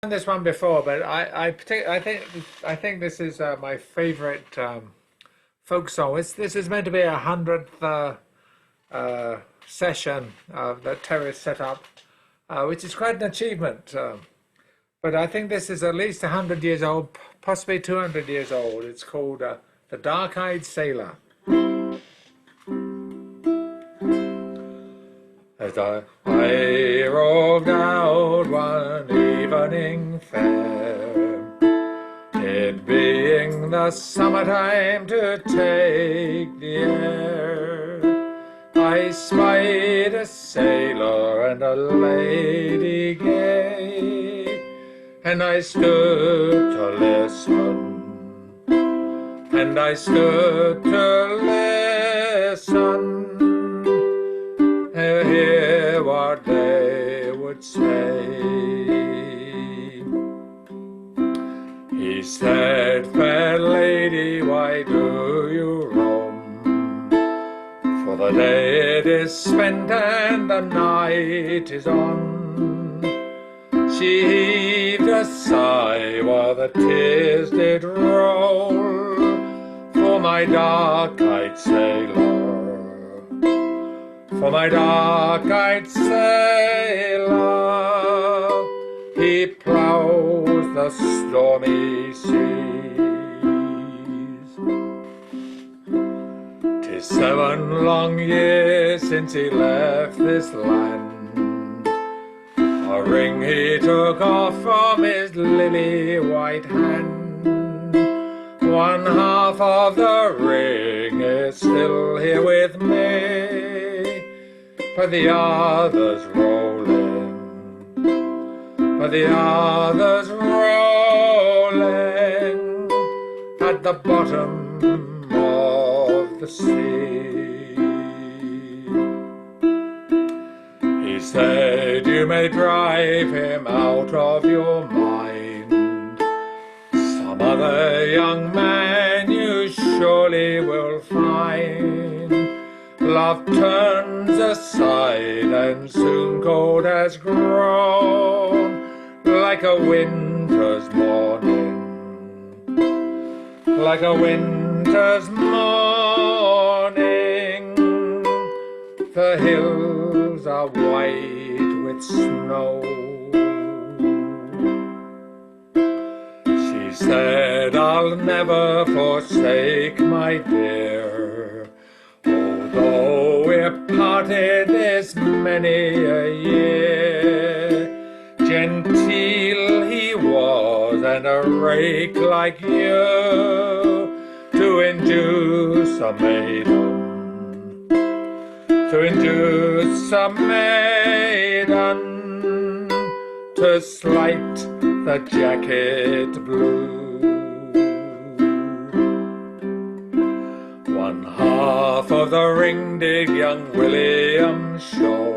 done this one before, but I think this is my favorite folk song. This is meant to be 100th uh, session that Terry set up, which is quite an achievement. But I think this is at least 100 years old, possibly 200 years old. It's called The Dark-Eyed Sailor. As I roved out one evening fair, it being the summertime to take the air, I spied a sailor and a lady gay, and I stood to listen, and I stood to listen, hear what they would say. He said, "Fair lady, why do you roam? For the day it is spent and the night is on." She heaved a sigh while the tears did roll for my dark-eyed sailor, for my dark-eyed sailor. He plows the stormy seas. 'Tis 7 long years since he left this land. A ring he took off from his lily white hand. One half of the ring is still here with me, but the other's rolling, but the other's rolling at the bottom of the sea. He said, "You may drive him out of your mind. Some other young man you surely will find. Love turns aside and soon cold has grown, like a winter's morning, like a winter's morning. The hills are white with snow." She said, "I'll never forsake my dear, although we're parted this many a year. Genteel he was and a rake like you, to induce a maiden, to induce a maiden to slight the jacket blue. One half of the ring did young William show.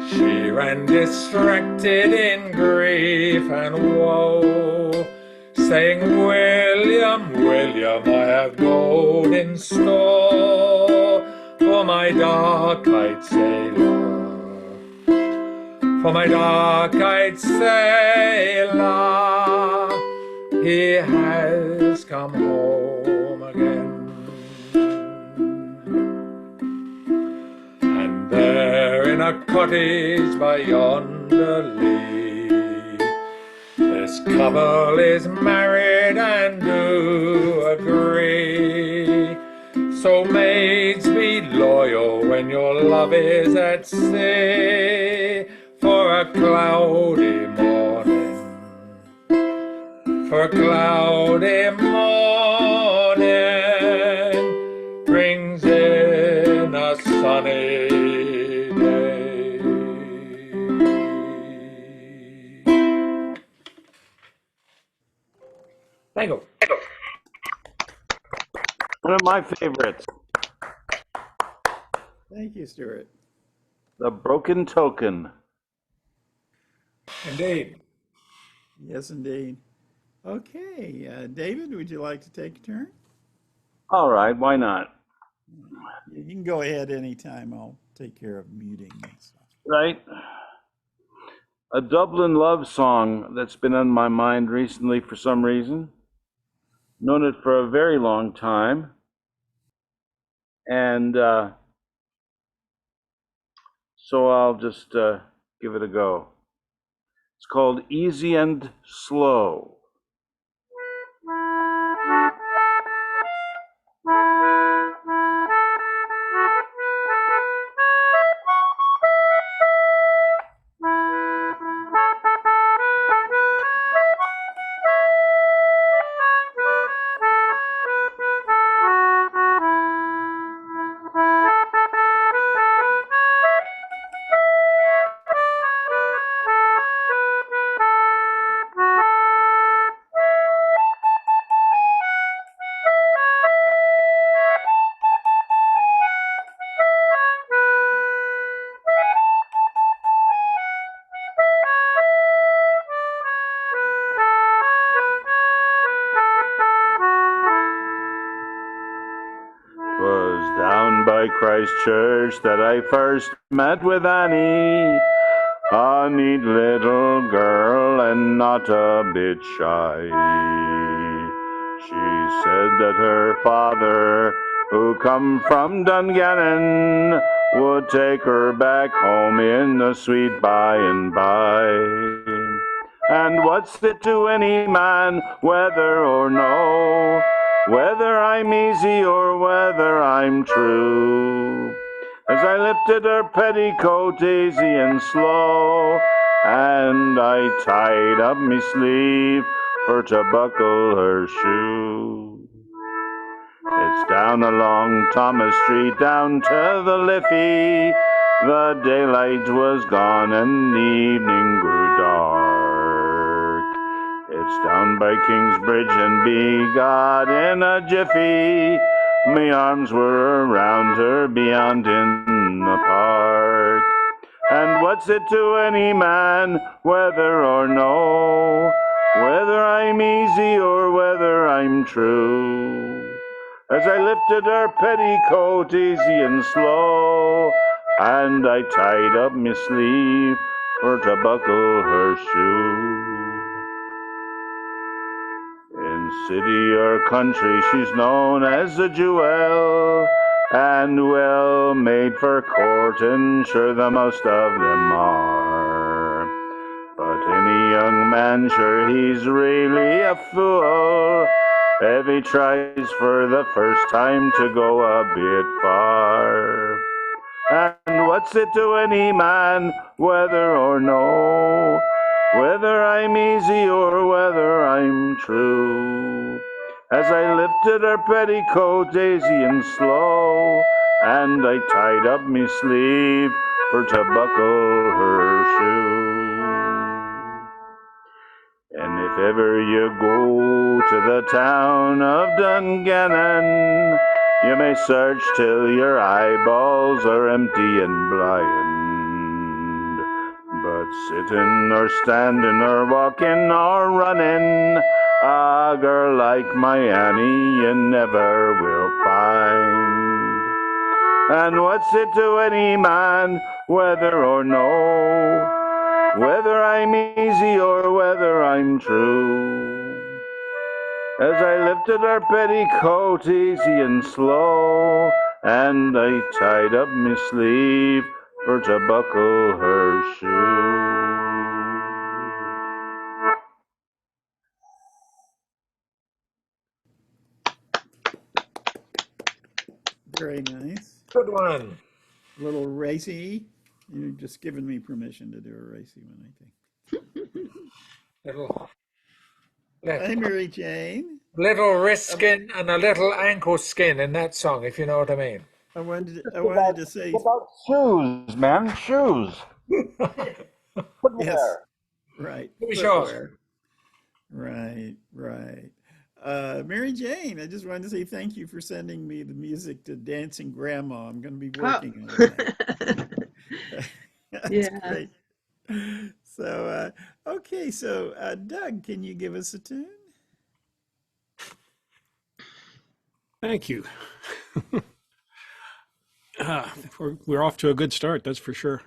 She ran distracted in grief and woe, saying, "William, William, I have gold in store for my dark-eyed sailor, for my dark-eyed sailor. He has come home again." And there in a cottage by yonder lea, this couple is married and do agree. So maids, be loyal when your love is at sea, for a cloudy morning, for a cloudy morning brings in a sunny day. Thank you. One of my favorites, Thank you, Stuart. The Broken Token. Indeed. Yes, indeed. Okay, David, would you like to take a turn? All right, why not? You can go ahead anytime. I'll take care of muting and stuff. Right? a Dublin love song that's been on my mind recently for some reason. Known it for a very long time. And so I'll just give it a go. It's called Easy and Slow. Was down by Christ Church that I first met with Annie, a neat little girl and not a bit shy. She said that her father, who come from Dungannon, would take her back home in the sweet by and by. And what's it to any man, whether or no, whether I'm easy or whether I'm true? As I lifted her petticoat easy and slow, and I tied up me sleeve for to buckle her shoe. It's down along Thomas Street, down to the Liffey. The daylight was gone and the evening grew dark. It's down by Kingsbridge and begot in a jiffy. My arms were around her beyond in the park. And what's it to any man, whether or no, whether I'm easy or whether I'm true? As I lifted her petticoat easy and slow, and I tied up my sleeve for to buckle her shoe. In city or country she's known as a jewel, and well made for courting, sure the most of them are. But any young man, sure he's really a fool if he tries for the first time to go a bit far. And what's it to any man, whether or no, whether I'm easy or whether I'm true? As I lifted her petticoat easy and slow, and I tied up me sleeve for to buckle her shoe. And if ever you go to the town of Dungannon, you may search till your eyeballs are empty and blind. But sitting or standing or walking or running, a girl like my Annie you never will find. And what's it to any man, whether or no, whether I'm easy or whether I'm true? As I lifted her petticoat easy and slow, and I tied up me sleeve for to buckle her shoe. Very nice. Good one. A little racy. You've just given me permission to do a racy one, I think. Little, Hi, little, Mary Jane. little wrist skin and a little ankle skin in that song, if you know what I mean. I wanted to say About shoes, man, shoes. yes, Footwear. right. Give me yours. Footwear. Right, right. Mary Jane, I just wanted to say thank you for sending me the music to Dancing Grandma. I'm going to be Oh. working on that. That's Yeah. great. So, okay, so Doug, can you give us a tune? Thank you. We're off to a good start, that's for sure.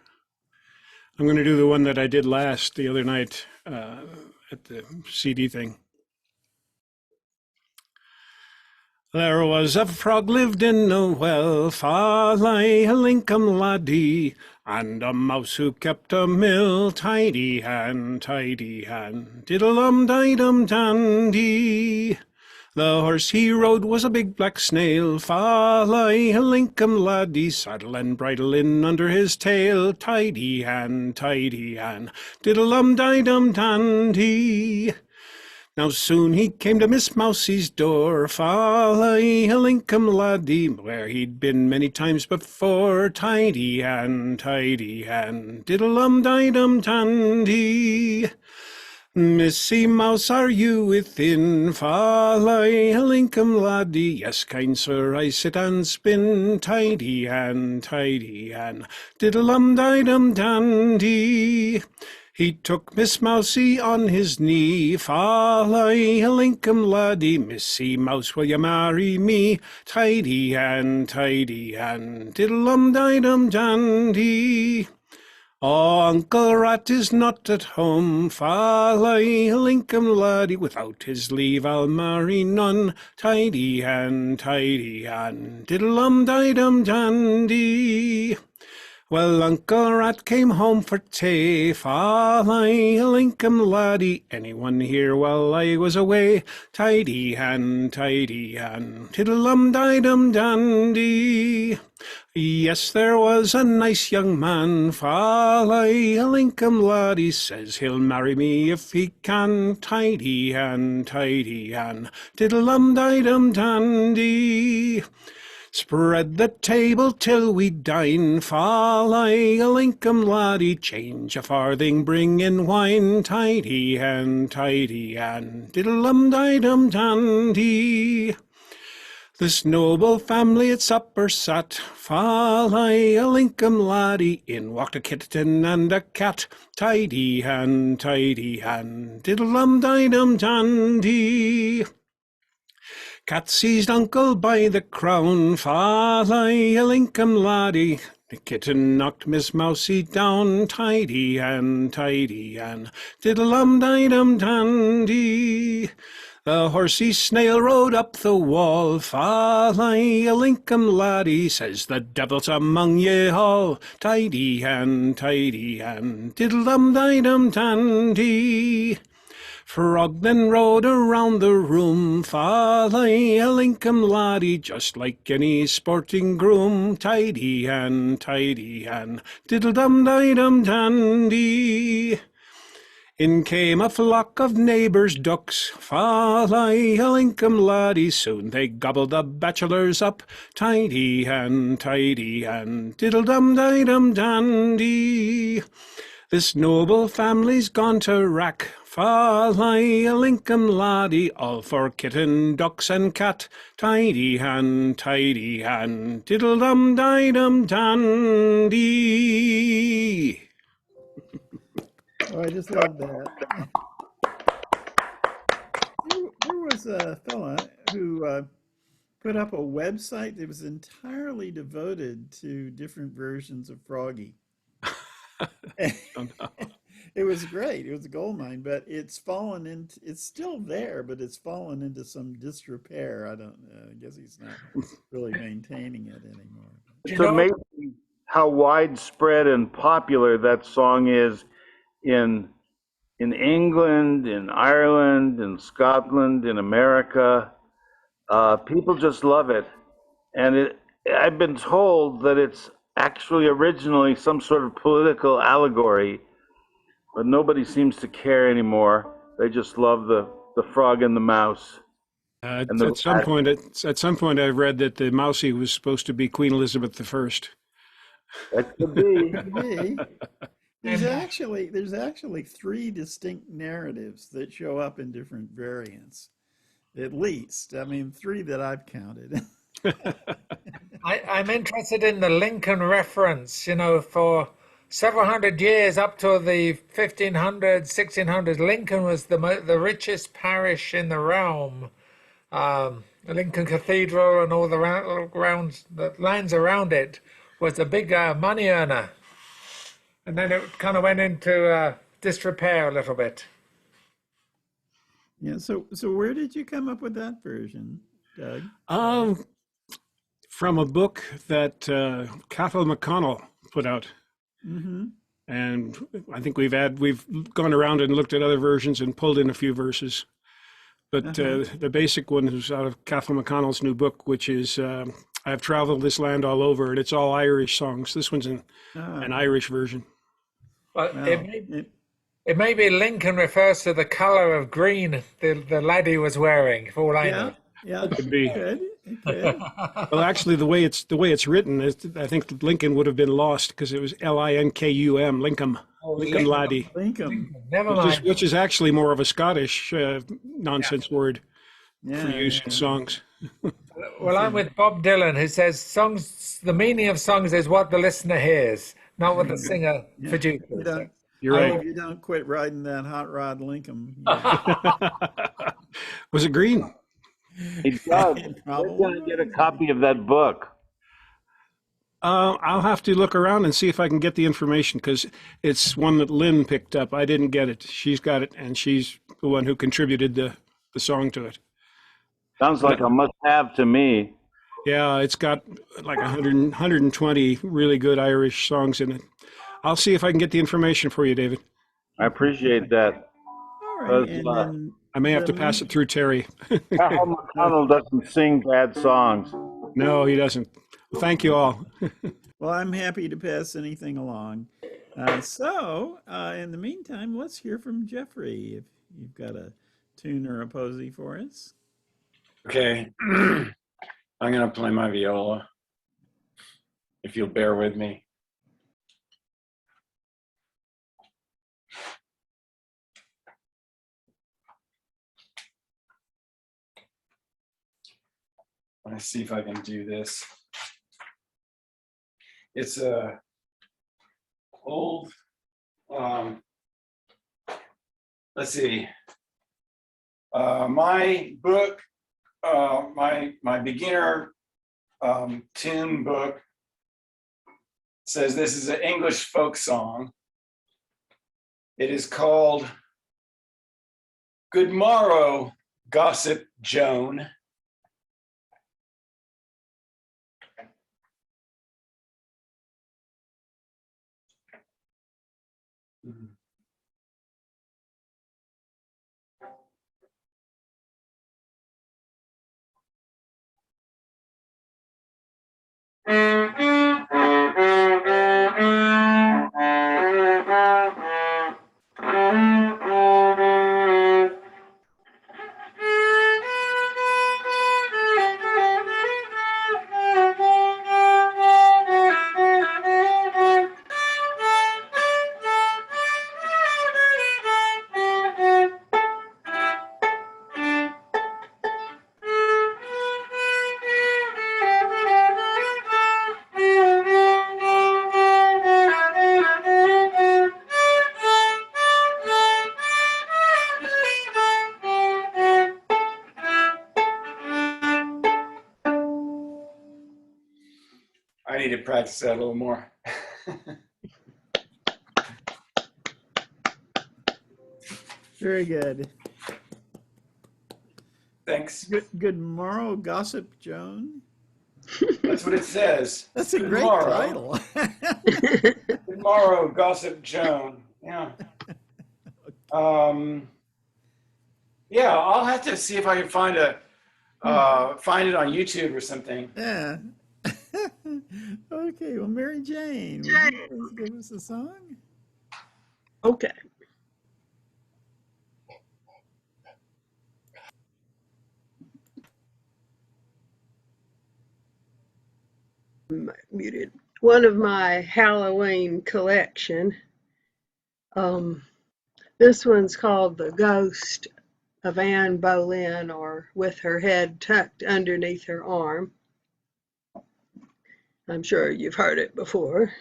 I'm going to do the one that I did the other night at the CD thing. There was a frog lived in a well, fa lay a linkum laddie, and a mouse who kept a mill, tidy hand, diddle-dum didum dandy. The horse he rode was a big black snail, fa lay a linkum laddie, saddle and bridle in under his tail, tidy hand, diddle-dum didum dandy. Now soon he came to Miss Mousie's door, fa lay a linkum laddie, where he'd been many times before, tidy hand, diddle-dum didum dandy. Missy Mouse, are you within? Fa lay a linkum laddie, yes, kind sir, I sit and spin, tidy hand, diddle-dum didum dandy. He took Miss Mousie on his knee, fa lay a linkum laddie, Missy Mouse, will you marry me? Tidy hand, diddle-dum didum dandy. Oh, Uncle Rat is not at home, fa lay a linkum laddie, without his leave I'll marry none, tidy hand, diddle-dum didum dandy. Well, Uncle Rat came home for tea, fa lay a linkum laddie, anyone here while I was away, tidy hand, diddle-dum didum dandy. Yes, there was a nice young man, fa lay a linkum laddie, says he'll marry me if he can, tidy hand, diddle-dum didum dandy. Spread the table till we dine, fa lay a linkum laddie, change a farthing, bring in wine, tidy hand, diddle-dum didum dandy. This noble family at supper sat, fa lay a linkum laddie, in walked a kitten and a cat, tidy hand, diddle-dum didum dandy. Cat seized Uncle by the crown, fa lay a linkum laddie, the kitten knocked Miss Mousie down, tidy hand, diddle-dum didum dandy. The horsey snail rode up the wall, fa lay a linkum laddie, says the devil's among ye all, tidy hand, diddle-dum didum dandy. Frog then rode around the room, fa lay a linkum laddie, just like any sporting groom, tidy hand, diddle-dum didum dandy. In came a flock of neighbours' ducks, fa lay a linkum laddie, soon they gobbled the bachelors up, tidy hand, diddle-dum didum dandy. This noble family's gone to rack, fa lay a linkum laddie, all for kitten, ducks and cat, tidy hand, diddle-dum didum dandy. Oh, I just love that. There was a fella who put up a website that was entirely devoted to different versions of Froggy. Oh, no. It was great. It was a gold mine, but it's fallen into, it's still there, but it's fallen into some disrepair. I guess he's not really maintaining it anymore. It's amazing how widespread and popular that song is in England, in Ireland, in Scotland, in America. People just love it. And I've been told that it's actually originally some sort of political allegory, but nobody seems to care anymore. They just love the frog and the mouse. At some point, I've read that the Mousie was supposed to be Queen Elizabeth I. That could be. Could be. There's actually three distinct narratives that show up in different variants, at least. I mean, three that I've counted. I'm interested in the Lincoln reference. You know, for several hundred years up to the 1500s, 1600s, Lincoln was the richest parish in the realm. Lincoln Cathedral and all the lands around it was a big money earner. and then it kind of went into disrepair a little bit. Yeah. So where did you come up with that version, Doug? From a book that Cathal McConnell put out. Mm-hmm. And I think we've gone around and looked at other versions and pulled in a few verses. But the basic one is out of Cathal McConnell's new book, which is I've Traveled This Land All Over, and it's all Irish songs. This one's an Irish version. Well, Well, it may be Lincoln refers to the color of green the laddie was wearing, for all I know. yeah, Could be. it could. Well, actually, the way it's written, I think Lincoln would have been lost because it was Linkum, Lincoln Laddie, Lincoln. Never mind. which is actually more of a Scottish nonsense word Yeah, for use in songs. Well, I'm with Bob Dylan, who says songs. The meaning of songs is what the listener hears, not what the singer produces. You're I right. hope you don't quit riding that hot rod Lincoln. Was it green? Hey, Doug, we're going to get a copy of that book. I'll have to look around and see if I can get the information because it's one that Lynn picked up. I didn't get it. She's got it, and she's the one who contributed the song to it. Sounds like a must-have to me. Yeah, it's got like 120 really good Irish songs in it. I'll see if I can get the information for you, David. I appreciate that. All right, and then I may have to pass it through Terry. Cathal McConnell doesn't sing bad songs. No, he doesn't. Well, thank you all. well, I'm happy to pass anything along. So, in the meantime, let's hear from Jeffrey. If you've got a tune or a posy for us. Okay, I'm going to play my viola, if you'll bear with me. Let's see if I can do this. It's a old, let's see, my book, my beginner tune book says this is an English folk song. It is called Good Morrow, Gossip Joan. I need to practice that a little more. Very good. Thanks. Good morrow, Gossip Joan. That's what it says. That's a Good great morrow. title. Good morrow, Gossip Joan. Yeah. Yeah, I'll have to see if I can find find it on YouTube or something. Yeah. Okay, well, Mary Jane, would you please give us a song? Okay. Muted. One of my Halloween collection. This one's called The Ghost of Anne Boleyn, or With Her Head Tucked Underneath Her Arm. I'm sure you've heard it before.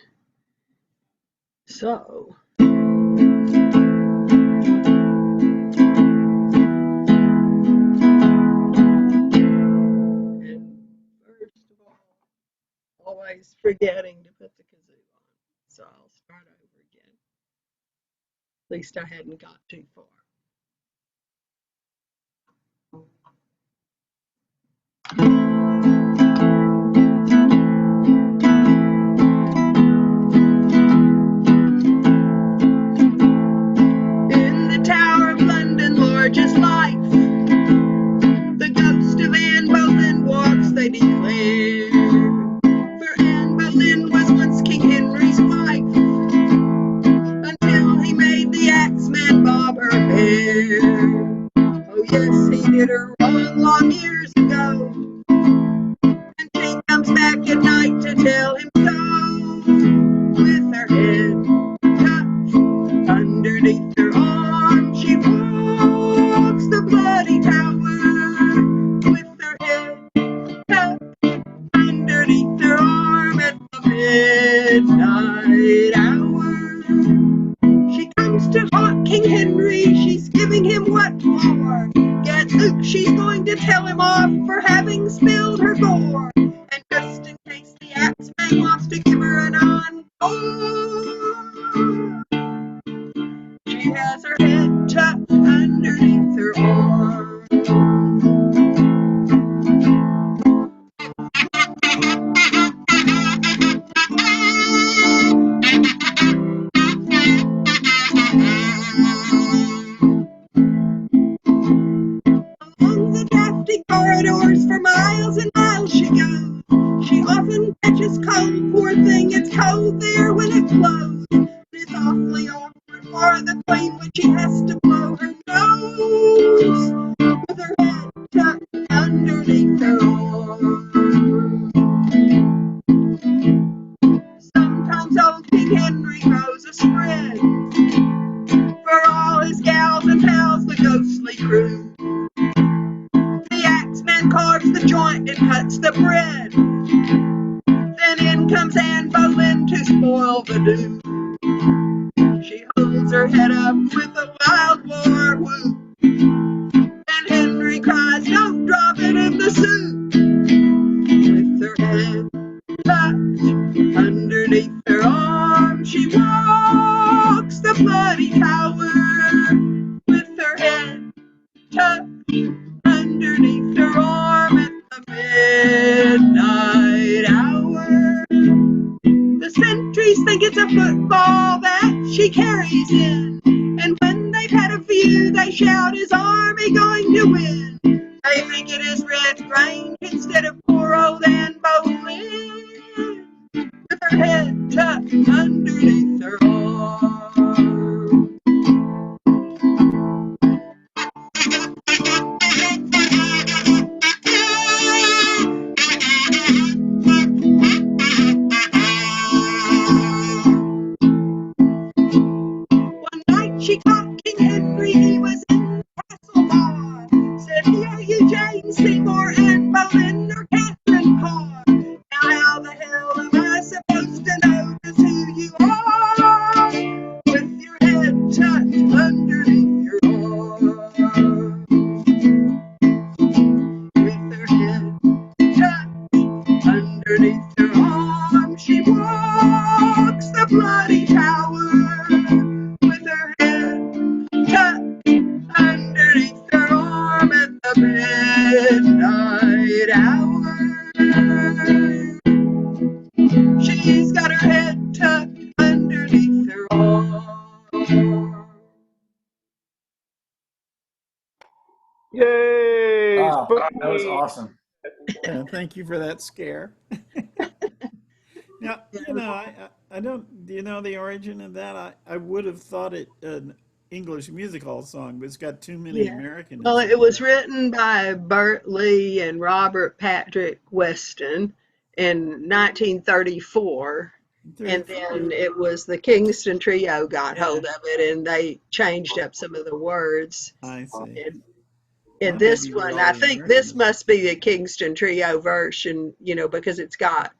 So. First of all, always forgetting to put the kazoo on. So I'll start over again. At least I hadn't got too far. In the Tower of London, largest life, the ghost of Anne Boleyn walks, they declare. For Anne Boleyn was once King Henry's wife, until he made the axeman bob her hair. Oh yes, he did her wrong long years ago, and she comes back at night to tell him so, with her head tucked underneath her arm. She walks the bloody tower, with her head tucked underneath her arm at the midnight hour. She comes to haunt King Henry, she's giving him what for. Gadzooks, she's going to tell him off for having spilled her gore. And just in case the axeman wants to give her an encore, she has her head tucked underneath her arm. Along the drafty corridors for miles and miles she goes. She often catches cold, poor thing, it's cold there when it blows. It's awfully awkward for the queen when she has to blow her nose, with her head tucked underneath her arm. Sometimes old King Henry grows a spread for all his gals and pals, the ghostly crew. The axeman carves the joint and cuts the bread. Then in comes Anne Boleyn to spoil the do. She holds her head up with a wild war whoop, and Henry cries, "Don't drop it in the soup." With her head tucked underneath her arm, she walks the bloody tower, with her head tucked underneath her arm at the midnight hour. The sentries think it's a football that she carries in, and when they've had a few, they shout, "Is Army going to win?" They think it is Red Grange instead of poor old Anne Boleyn, with her head tucked underneath her arm. One night she caught King Henry, he was in Castle Bar. Said, "Here you Jane Seymour, Anne Boleyn, or Catherine Parr. Now how the hell am I supposed to know just who you are, with your head tucked underneath your arm?" With her head tucked underneath her arm, she walks the bloody tower, with her head tucked underneath her arm at the midnight hour. She's got her head tucked underneath her arm. Yay! Wow, that was Spooky! awesome. Thank you for that scare. Now, I don't, do you know the origin of that? I would have thought it an English music hall song, but it's got too many Yeah. American. Well, it was written by Bert Lee and Robert Patrick Weston in 1934. And then it was the Kingston Trio got hold of it, and they changed up some of the words. I see. And Well, this maybe one, all I the think this Americans. must be the Kingston Trio version, because it's got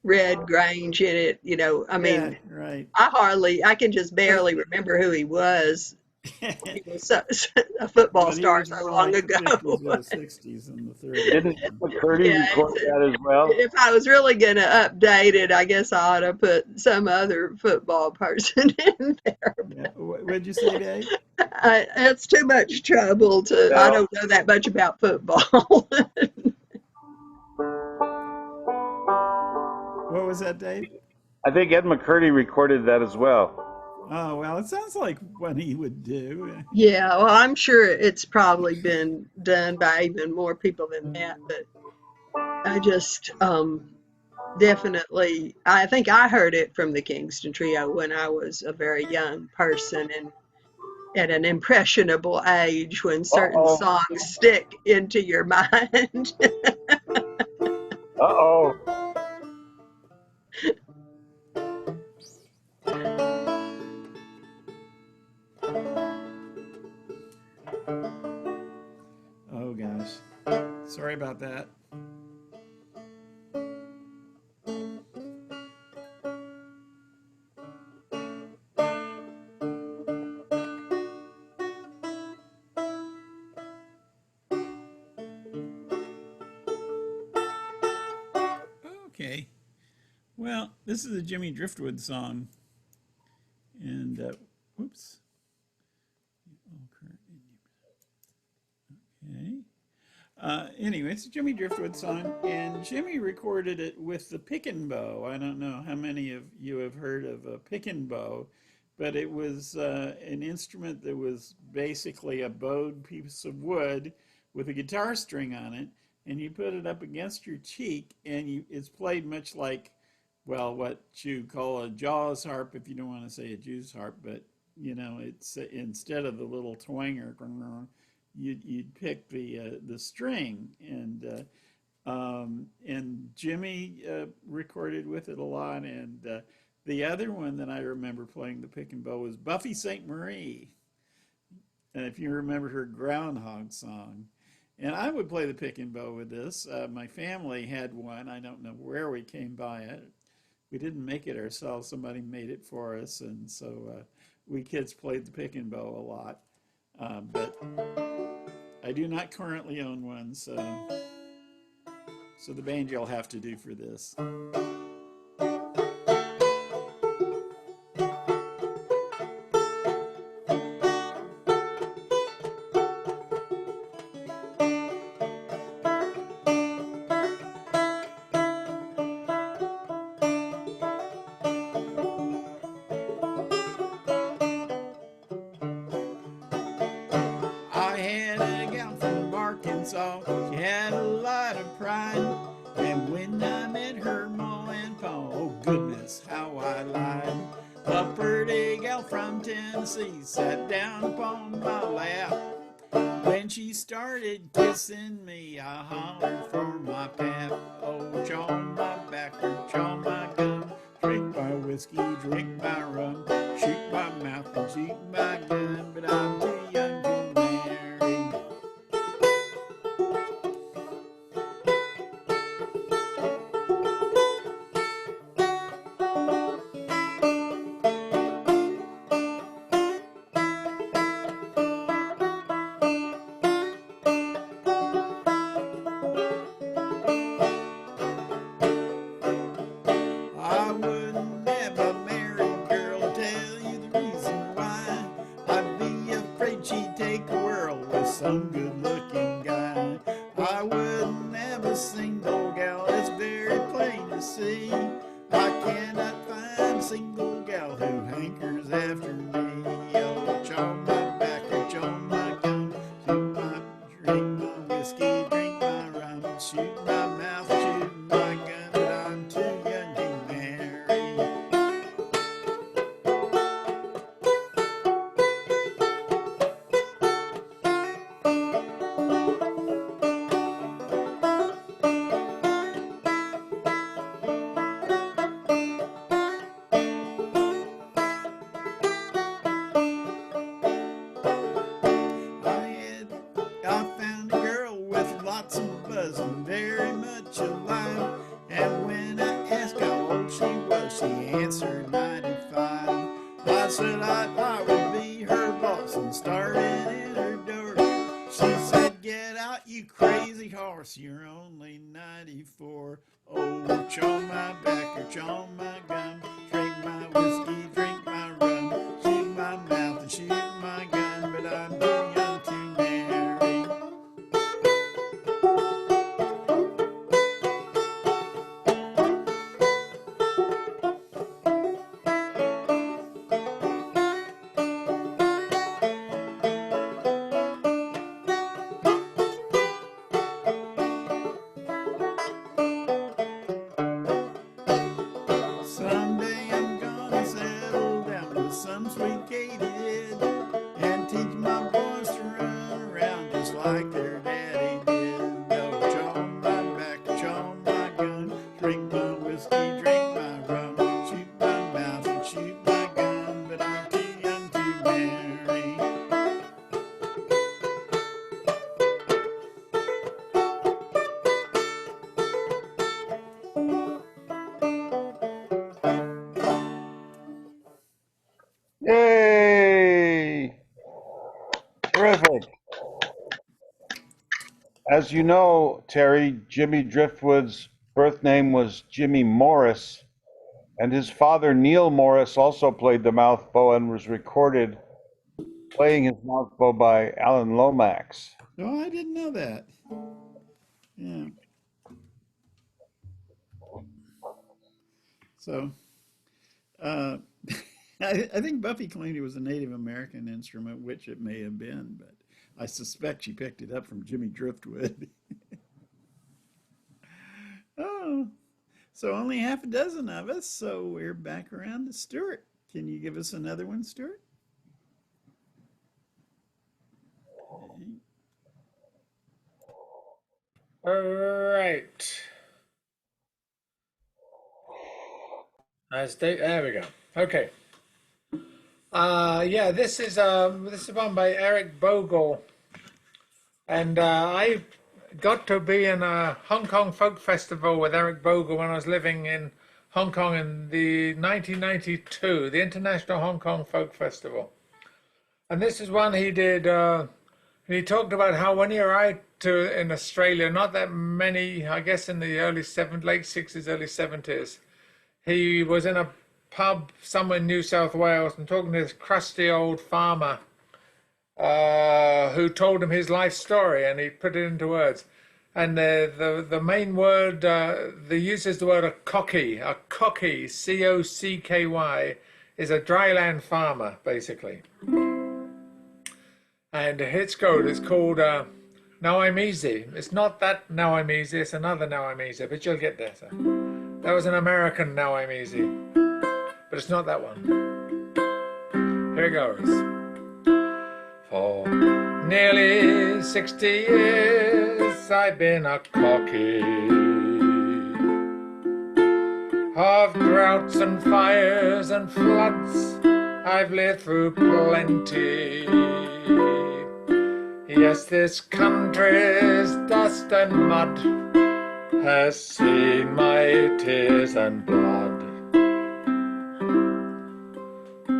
Red Grange in it. I mean, Yeah, right. I can just barely remember who he was. He was a football But he star was so more long like the ago. 50s or the 60s and the 30s. Didn't McCurdy Yeah, record that as well? if I was really going to update it, I guess I ought to put some other football person in there. Yeah. What'd you say, Dave? It's too much trouble to, I Well, don't know that much about football. What was that, Dave? I think Ed McCurdy recorded that as well. Oh, well, it sounds like what he would do. Yeah, well, I'm sure it's probably been done by even more people than that, but I just definitely, I think I heard it from the Kingston Trio when I was a very young person and at an impressionable age when certain Uh-oh. songs stick into your mind. Uh-oh. Oh, gosh. Sorry about that. Okay. Well, this is a Jimmy Driftwood song. And, whoops. Okay. Anyway, it's a Jimmy Driftwood song, and Jimmy recorded it with the pick and bow. I don't know how many of you have heard of a pick and bow, but it was an instrument that was basically a bowed piece of wood with a guitar string on it, and you put it up against your cheek, and it's played much like, well, what you call a Jaws harp, if you don't want to say a Jew's harp, but it's instead of the little twanger, you'd pick the string, and Jimmy recorded with it a lot, and the other one that I remember playing the pick and bow was Buffy St. Marie, and if you remember her Groundhog song. And I would play the pick and bow with this. My family had one. I don't know where we came by it. We didn't make it ourselves. Somebody made it for us, and so we kids played the pick and bow a lot. But I do not currently own one, so the banjo will have to do for this. I had a gal from Arkansas, she had a lot of pride. And when I met her ma and pa, oh goodness, how I lied. A pretty gal from Tennessee sat down upon my lap. When she started kissing me, I hollered for my pap. Oh, chaw my back or chaw my gun, drink my whiskey, drink my rum, shoot my mouth and shoot my gun, but I'm too young to marry. I wouldn't have a married girl, tell you the reason why. I'd be afraid she'd take a whirl with some good-looking guy. I wouldn't have a single gal, it's very plain to see. I cannot find a single gal who hankers after me. Oh, chaw my back or chaw my gun, drink my whiskey, drink my rum, shoot my mouth, shoot my gun, but I'm too young to marry. I found a girl with lots of buzz and very much alive. And when I asked how old she was, she answered 95. I said I would be her boss and She said, get out, you crazy horse, you're only 94. Oh, chaw my back or chaw my gum, drink my whiskey, drink my rum, shoot my mouth and shoot my gun, but I'm too young to marry. Someday I'm gonna settle down with some sweet Katydid and teach my boys to run around just like their daddy did. No, chaw my back, chaw my gun, drink my whiskey, drink my rum, shoot my mouth and shoot my gun, but I'm too young to marry. Yay! Terrific. As you know, Terry, Jimmy Driftwood's birth name was Jimmy Morris, and his father, Neil Morris, also played the mouth bow and was recorded playing his mouth bow by Alan Lomax. Oh, I didn't know that. Yeah. So, uh, I think Buffy claimed it was a Native American instrument, which it may have been, but I suspect she picked it up from Jimmy Driftwood. Oh, so only half a dozen of us, so we're back around to Stuart. Can you give us another one, Stuart? All right. There we go. Okay. Yeah, this is one by Eric Bogle, and I got to be in a Hong Kong Folk Festival with Eric Bogle when I was living in Hong Kong in the 1992, the International Hong Kong Folk Festival, and this is one he did. He talked about how when he arrived in Australia, not that many, I guess in the late 60s, early 70s, he was in a pub somewhere in New South Wales and talking to this crusty old farmer who told him his life story, and he put it into words. And the main word, they uses the word a cocky, C-O-C-K-Y, is a dryland farmer, basically. And it's good. It's called Now I'm Easy. It's not that Now I'm Easy, it's another Now I'm Easy, but you'll get there. So. That was an American Now I'm Easy, but it's not that one. Here it goes. For nearly 60 years I've been a cocky, of droughts and fires and floods I've lived through plenty. Yes, this country's dust and mud has seen my tears and blood,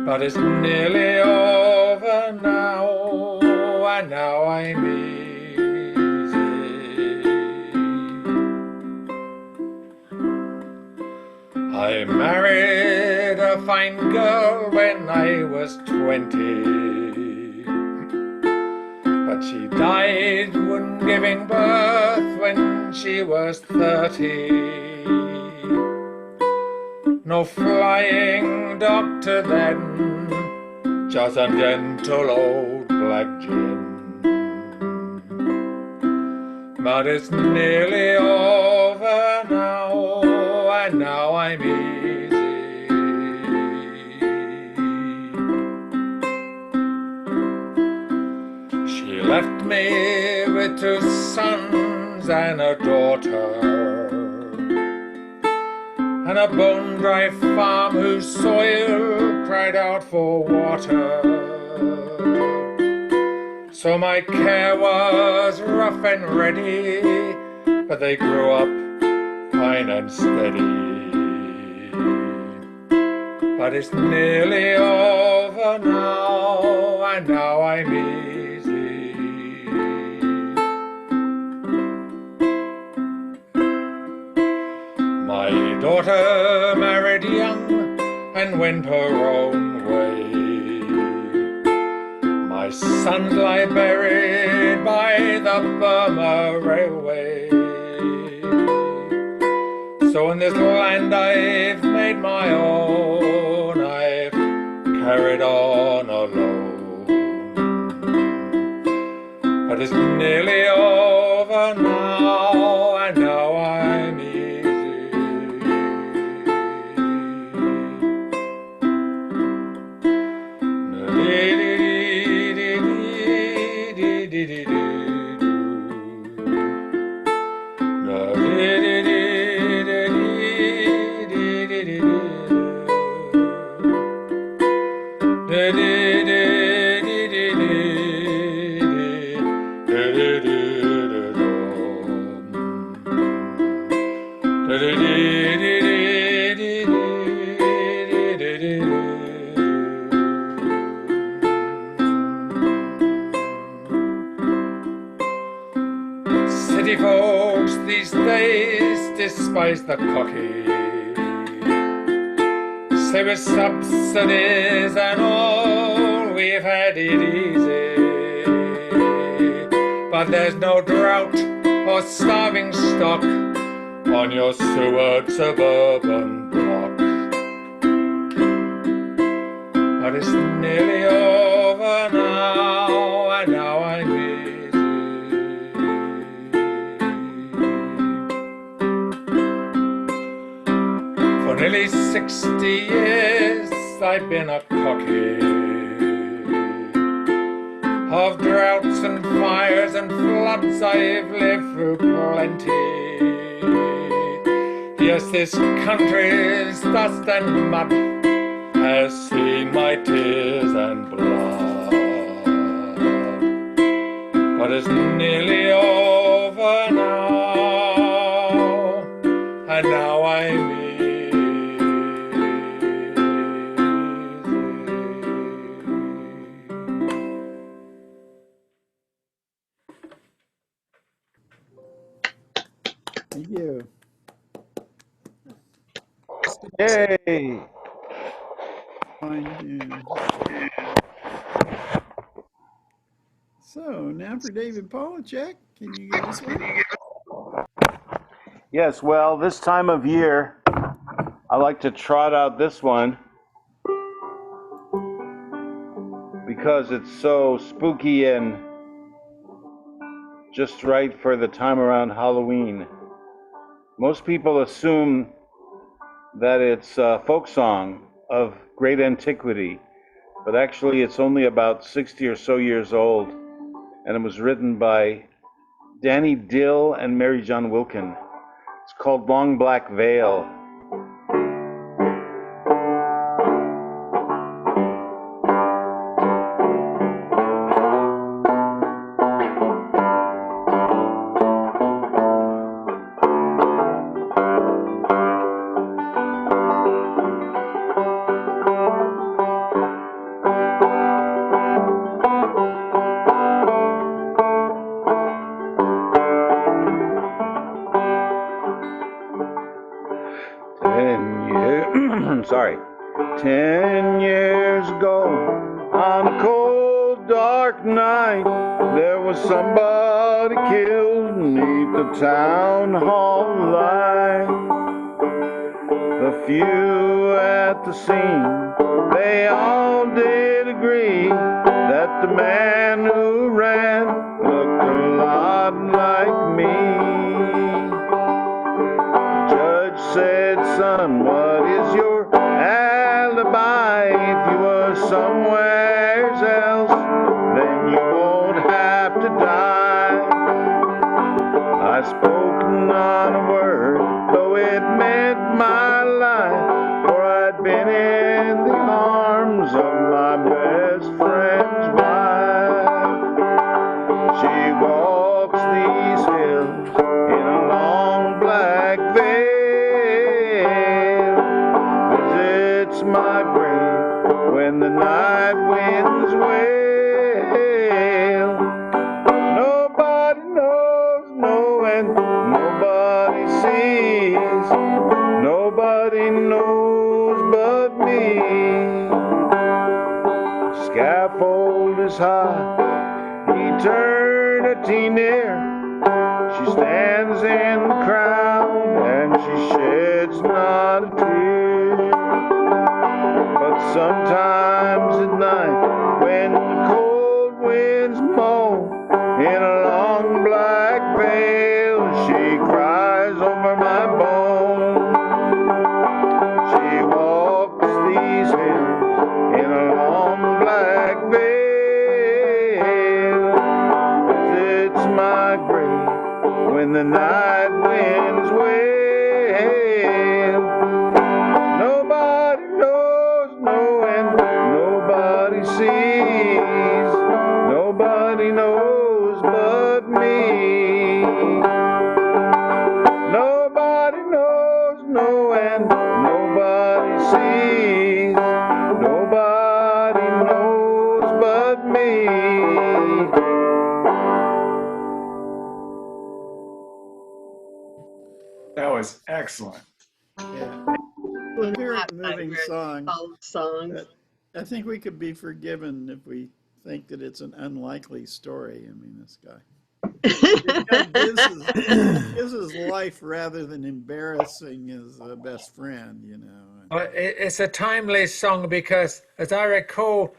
but it's nearly over now, and now I'm easy. I married a fine girl when I was 20, but she died when giving birth when she was 30. No flying doctor then, just a gentle old black gin. But it's nearly over now, and now I'm easy. She left me with 2 sons and a daughter, and a bone-dry farm whose soil cried out for water. So my care was rough and ready, but they grew up fine and steady. But it's nearly over now, and now I'm easy. daughter married young and went her own way. My sons lie buried by the Burma Railway. So in this land I've made my own, I've carried on alone. But it's nearly over now, and now I'm easy. City folks these days despise the cocky. Say with subsidies and all we've had it easy. But there's no drought or starving stock on your Seward suburban block. But it's nearly over now, and now I'm easy. For nearly 60 years I've been a cocky. Of droughts and fires and floods I've lived through plenty. Yes, this country's dust and mud has seen my tears and blood. But it's nearly over now, and now I'm easy. Thank you. Yay! Fine tune. So now for David Polachek, can you give us one? Yes, well, this time of year, I like to trot out this one because it's so spooky and just right for the time around Halloween. Most people assume that it's a folk song of great antiquity, but actually it's only about 60 or so years old, and it was written by Danny Dill and Mary John Wilkin. It's called Long Black Veil. Sorry. 10 years ago, on a cold, dark night, there was somebody killed beneath the town hall light. The few at the scene, they all did agree that the man who ran looked a lot like me. The judge said, son, what is your alibi? If you were somewhere else, then you won't have to die. I spoke not a word, though it meant my life, for I'd been in the arms of my best friend's wife. She walks these hills in a long black veil, visits my grave when the night winds wail. Nobody knows, no, and nobody sees, nobody is high. Eternity near. She stands in the crowd and she sheds not a tear. But sometimes at night, when the cold winds moan, in a long black veil, she cries over my bones. She walks these hills in a long black veil, visits my grave when the night winds wail. Nobody knows, no, and nobody sees. Nobody knows but me. Nobody knows, no, and nobody sees. Nobody knows but me. That was excellent. Yeah. Well, very moving song. Old songs. But I think we could be forgiven if we think that it's an unlikely story. I mean, this guy. Gives his life rather than embarrassing his best friend, you know. Well, it's a timely song because, as I recall,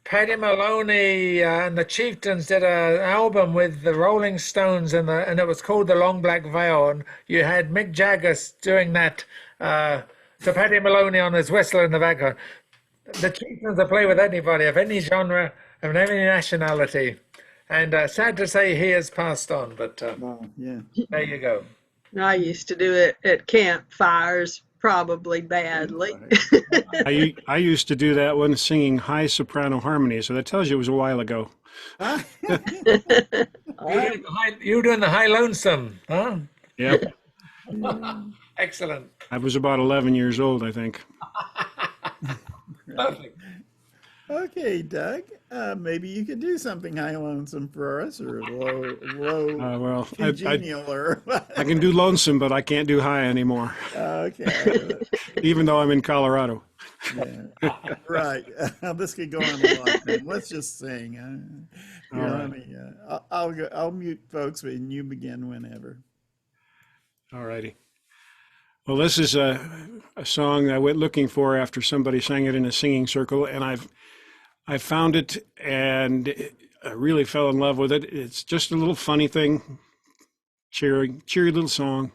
Paddy Maloney and the Chieftains did an album with the Rolling Stones, and it was called The Long Black Veil, and you had Mick Jagger doing that to Paddy Maloney on his whistle in the background. The Chieftains will play with anybody of any genre, of any nationality, and sad to say he has passed on, but Well, yeah. there you go. I used to do it at campfires, probably badly. I used to do that when singing high soprano harmony, so that tells you it was a while ago. You were doing the High Lonesome, huh? Yep. Excellent. I was about 11 years old, I think. Perfect. Okay, Doug. Maybe you could do something high lonesome for us, or low Well, congenial, or I can do lonesome, but I can't do high anymore, okay. even though I'm in Colorado. Yeah. Right. This could go on a long time. Let's just sing. Here, All right. honey, I'll mute folks, and you begin whenever. All righty. Well, this is a song I went looking for after somebody sang it in a singing circle, and I found it and I really fell in love with it. It's just a little funny thing, cheery little song.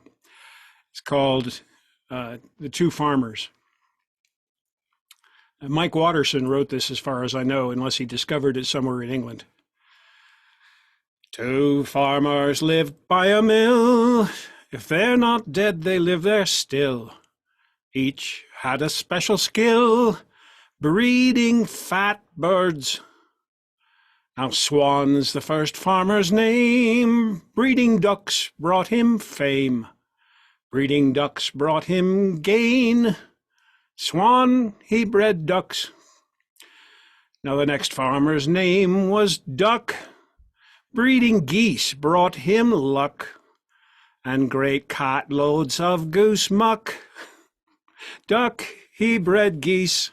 It's called The Two Farmers. Mike Watterson wrote this, as far as I know, unless he discovered it somewhere in England. Two farmers lived by a mill. If they're not dead, they live there still. Each had a special skill, breeding fat birds. Now Swan's the first farmer's name. Breeding ducks brought him fame. Breeding ducks brought him gain. Swan, he bred ducks. Now the next farmer's name was Duck. Breeding geese brought him luck, and great cartloads of goose muck. Duck, he bred geese.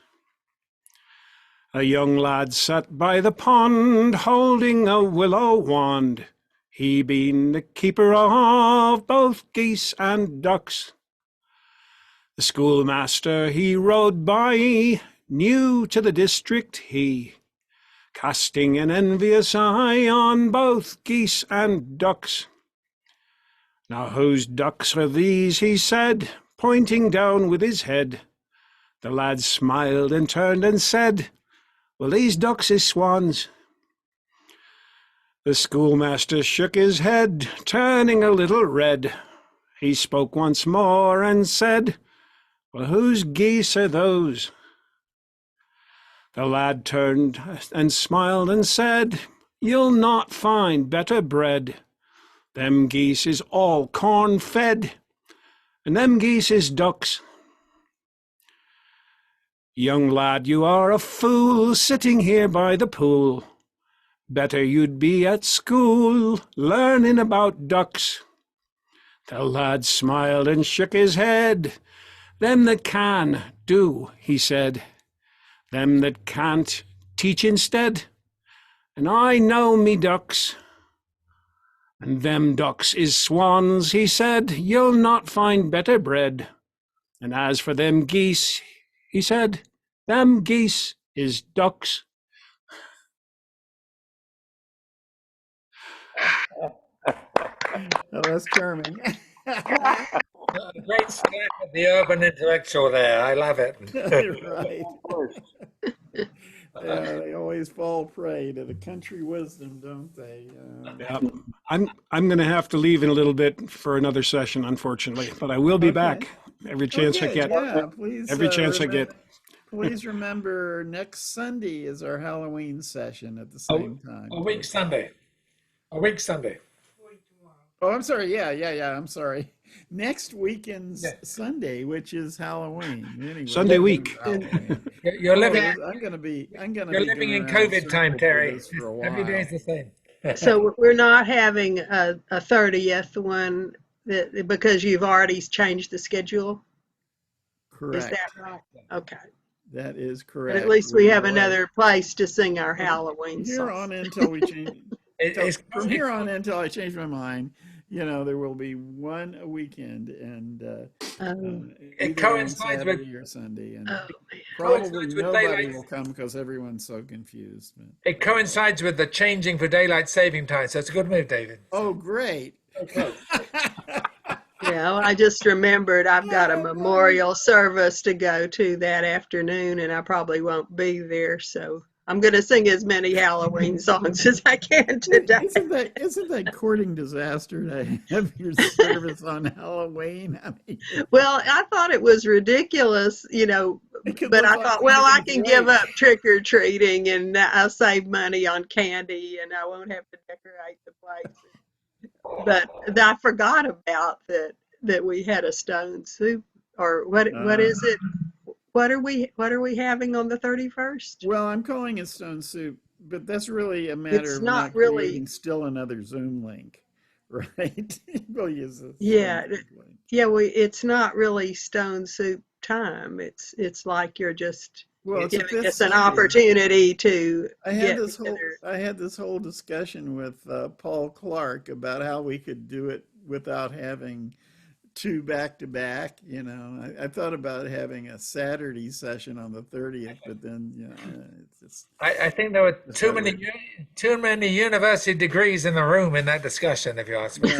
A young lad sat by the pond, holding a willow wand. He been the keeper of both geese and ducks. The schoolmaster he rode by, new to the district he, casting an envious eye on both geese and ducks. Now whose ducks are these, he said, pointing down with his head. The lad smiled and turned and said, well, these ducks is Swan's. The schoolmaster shook his head, turning a little red. He spoke once more and said, well, whose geese are those? The lad turned and smiled and said, you'll not find better bred. Them geese is all corn fed, and them geese is ducks. Young lad, you are a fool, sitting here by the pool. Better you'd be at school, learning about ducks. The lad smiled and shook his head. Them that can, do, he said. Them that can't, teach instead. and I know me ducks. And them ducks is swans, he said, you'll not find better bread. And as for them geese, he said, them geese is ducks. Oh, that's charming. A great slap at the urban intellectual there. I love it. Right. Yeah, they always fall prey to the country wisdom, don't they? Yep. I'm going to have to leave in a little bit for another session, unfortunately, but I will be Okay. back every chance I Okay, get. yeah, please. Every chance I get. Please remember, next Sunday is our Halloween session at the same time. A week Sunday. A week Sunday. Oh, I'm sorry. Yeah. I'm sorry. Next weekend's Yeah. Sunday, which is Halloween. Anyway, Sunday week. Halloween. You're living. I'm gonna be. You're living in going around COVID time, circles Terry. with this for a Every while. day is the same. So we're not having a 30th one because you've already changed the schedule? Is Correct. that right? Okay. That is But correct. at least we have will another place to sing our Halloween Here song. on until we change. It's From here on until I change my mind, there will be one a weekend, and either coincides on with- Saturday or Sunday, and Oh, man. probably coincides with nobody daylight. will come because everyone's so confused. But, It coincides with the changing for daylight saving time, so it's a good move, David. oh, great! Yeah, well, I just remembered I've got a memorial service to go to that afternoon, and I probably won't be there. So I'm going to sing as many Halloween songs as I can today. Isn't that courting disaster to have your service on Halloween? I mean, Well, I thought it was ridiculous, it could but look I like thought, well, I something can give great. up trick or treating and I'll save money on candy and I won't have to decorate the place. But I forgot about that we had a stone soup, or what is it? What are we having on the 31st? Well, I'm calling it stone soup, but that's really a matter It's of not not really- creating still another Zoom link, right? We'll use a Yeah, Stone Soup link. Yeah, it's not really stone soup time. It's like you're just Well, it's the giving fifth us an Sunday. opportunity to I get had this together. whole discussion with Paul Clark about how we could do it without having two back to back. I thought about having a Saturday session on the 30th, but then it's just I think there were That's too not many university degrees in the room in that discussion, if you ask me.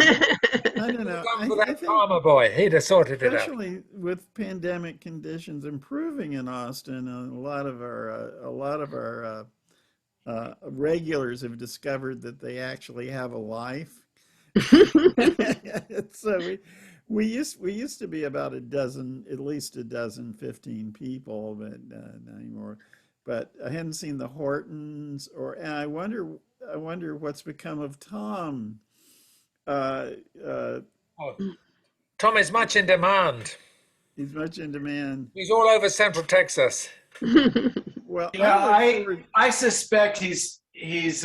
I don't know. Come for I that think farmer boy. He'd have sorted it out. especially with pandemic conditions improving in Austin, a lot of our regulars have discovered that they actually have a life. So we used to be about at least a dozen, 15 people, but not anymore. But I hadn't seen the Hortons, and I wonder what's become of Tom. Tom is much in demand. He's much in demand. He's all over Central Texas. Well, Yeah, look I suspect he's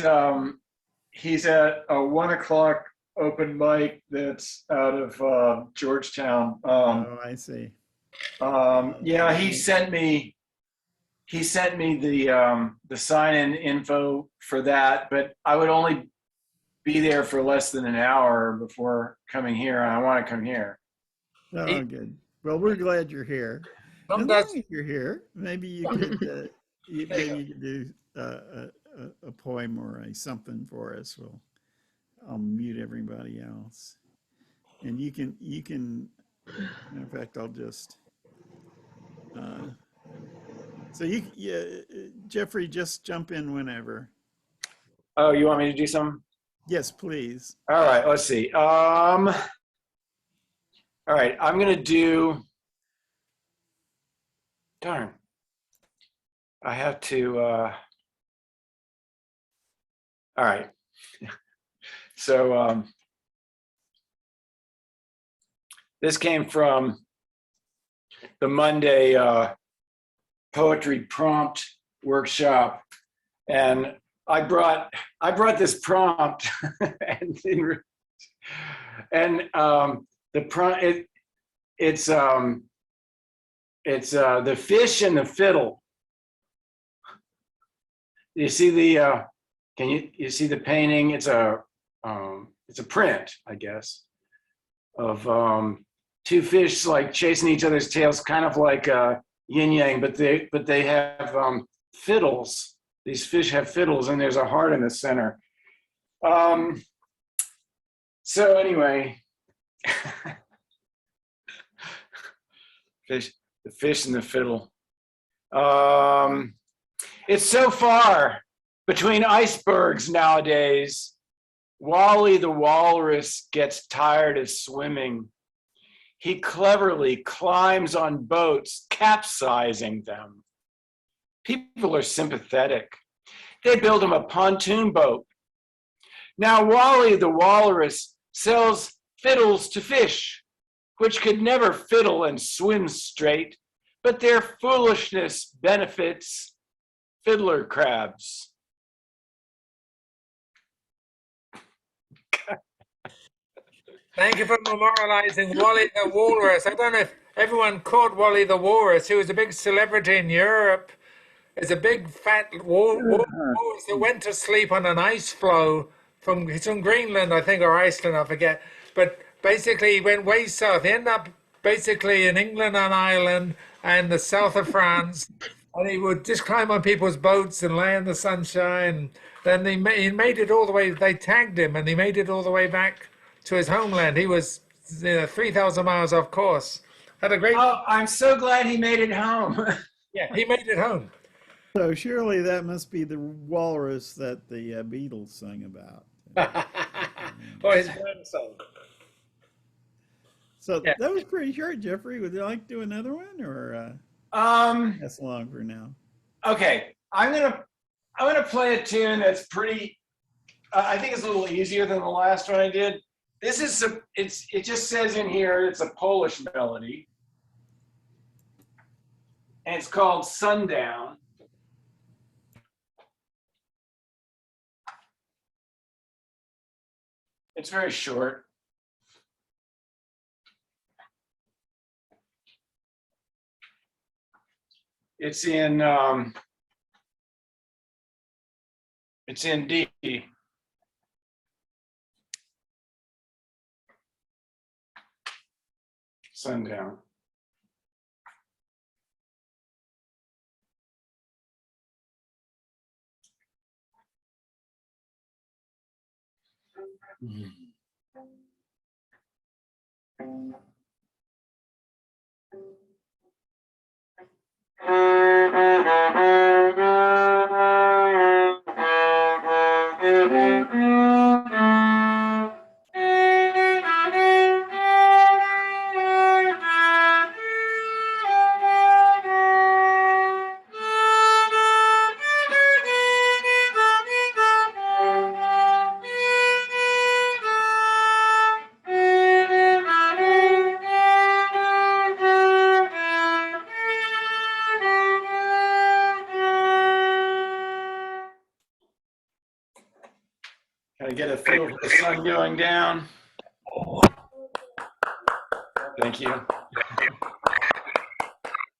at a 1 o'clock open mic that's out of Georgetown. oh, I see. Yeah, he sent me the sign-in info for that, but I would only be there for less than an hour before coming here, and I want to come here. Oh, good. Well, we're glad you're here. Tom As does. long as you're here, maybe you could maybe you could do a poem or a something for us. I'll mute everybody else, and you can. In fact, I'll just. So Jeffrey, just jump in whenever. Oh, you want me to do something? Yes, please. All right, let's see. All right, I'm gonna do. Darn. I have to. All right. So this came from the Monday poetry prompt workshop, and I brought this prompt, and the prompt it's the fish and the fiddle. You see Can you see the painting? It's a print, I guess, of two fish like chasing each other's tails, kind of like yin yang, but they have fiddles. These fish have fiddles, and there's a heart in the center. So anyway, the fish and the fiddle. It's so far between icebergs nowadays. Wally the walrus gets tired of swimming. He cleverly climbs on boats, capsizing them. People are sympathetic. They build him a pontoon boat. Now Wally the walrus sells fiddles to fish, which could never fiddle and swim straight, but their foolishness benefits fiddler crabs. Thank you for memorializing Wally the Walrus. I don't know if everyone caught Wally the Walrus. He was a big celebrity in Europe. It's a big fat walrus that went to sleep on an ice floe he's from Greenland, I think, or Iceland, I forget. But basically he went way south. He ended up basically in England on Ireland and the south of France. And he would just climb on people's boats and lay in the sunshine. Then he made it all the way. They tagged him and he made it all the way back to his homeland. He was 3,000 miles off course. Had a great. Oh, I'm so glad he made it home. Yeah, he made it home. So surely that must be the walrus that the Beatles sang about. Or his grandson. So Yeah. that was pretty short, Jeffrey. Would you like to do another one, or that's long for now? Okay, I'm gonna play a tune that's pretty. I think it's a little easier than the last one I did. This is it just says in here it's a Polish melody, and it's called Sundown. It's very short. It's in D. Sundown. Can I get a feel for the sun going down? Thank you.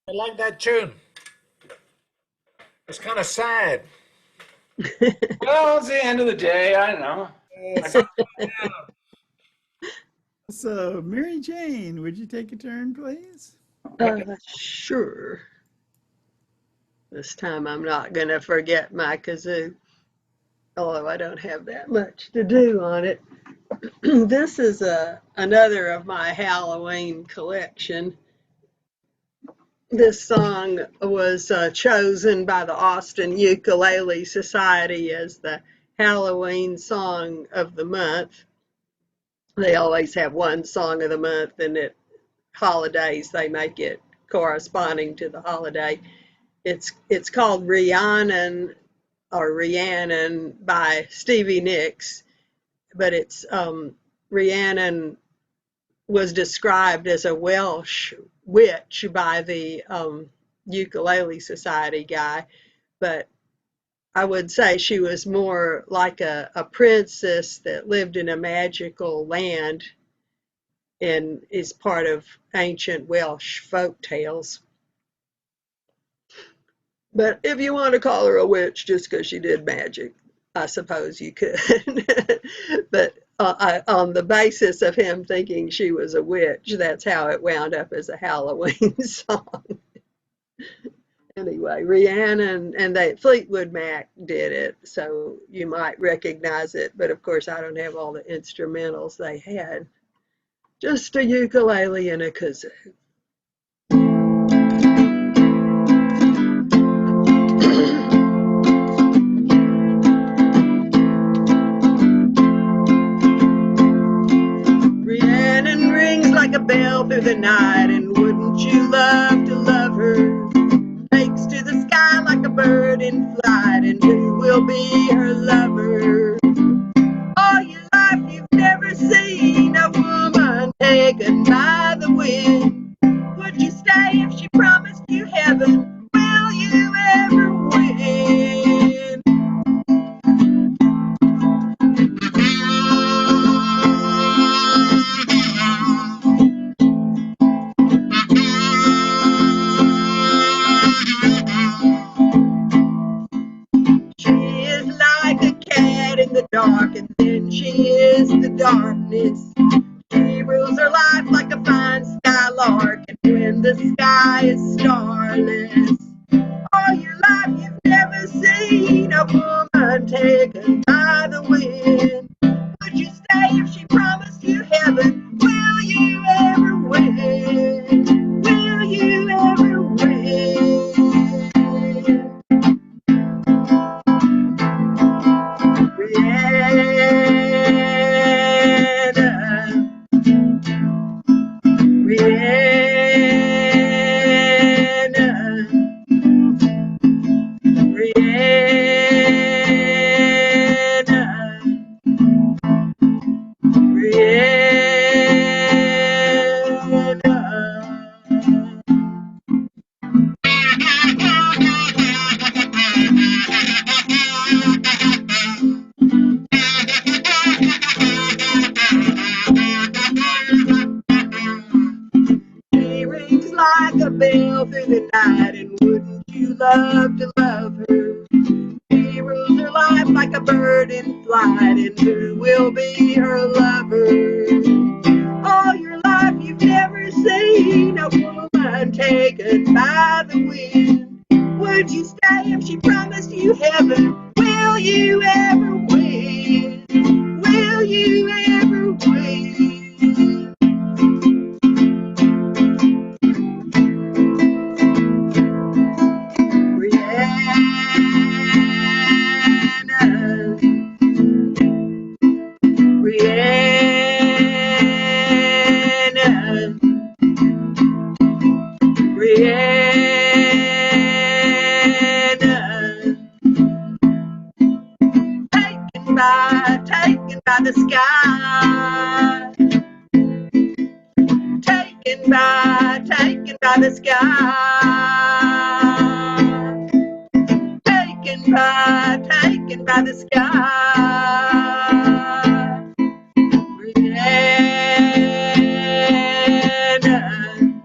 I like that tune. It's kind of sad. Well, it's the end of the day. I don't know. So, Mary Jane, would you take a turn, please? Sure. This time I'm not going to forget my kazoo, although I don't have that much to do on it. This is another of my Halloween collection. This song was chosen by the Austin Ukulele Society as the Halloween song of the month. They always have one song of the month, and at holidays they make it corresponding to the holiday. It's called Rhiannon by Stevie Nicks, but it's Rhiannon was described as a Welsh witch by the Ukulele Society guy, but I would say she was more like a princess that lived in a magical land and is part of ancient Welsh folk tales. But if you want to call her a witch just because she did magic, I suppose you could. But on the basis of him thinking she was a witch, that's how it wound up as a Halloween song. Anyway, Rhiannon and they Fleetwood Mac did it, so you might recognize it. But of course, I don't have all the instrumentals they had. Just a ukulele and a kazoo. Rhiannon rings like a bell through the night, and wouldn't you love to love her? Takes to the sky like a bird in flight, and who will be her lover? All your life you've never seen a woman taken by the wind. Would you stay if she promised you heaven? Will you ever win? She is like a cat in the dark, and then she is the darkness. She rules her life like a fine skylark, and when the sky is starless. All your life you've never seen a woman taken by the wind. Would you stay if she promised you heaven? Will you ever win? Will you ever win? Rihanna, Rihanna, She rings like a bell through the night, and wouldn't you love to love her? She rules her life like a bird in flight, and who will be her lover? All your life you've never seen a woman taken by the wind. Would you stay if she promised you heaven? Will you ever win? Will you ever win? Rihanna, Rihanna, Rihanna, taken by the sky, taken by the sky, taken by the sky. Rihanna,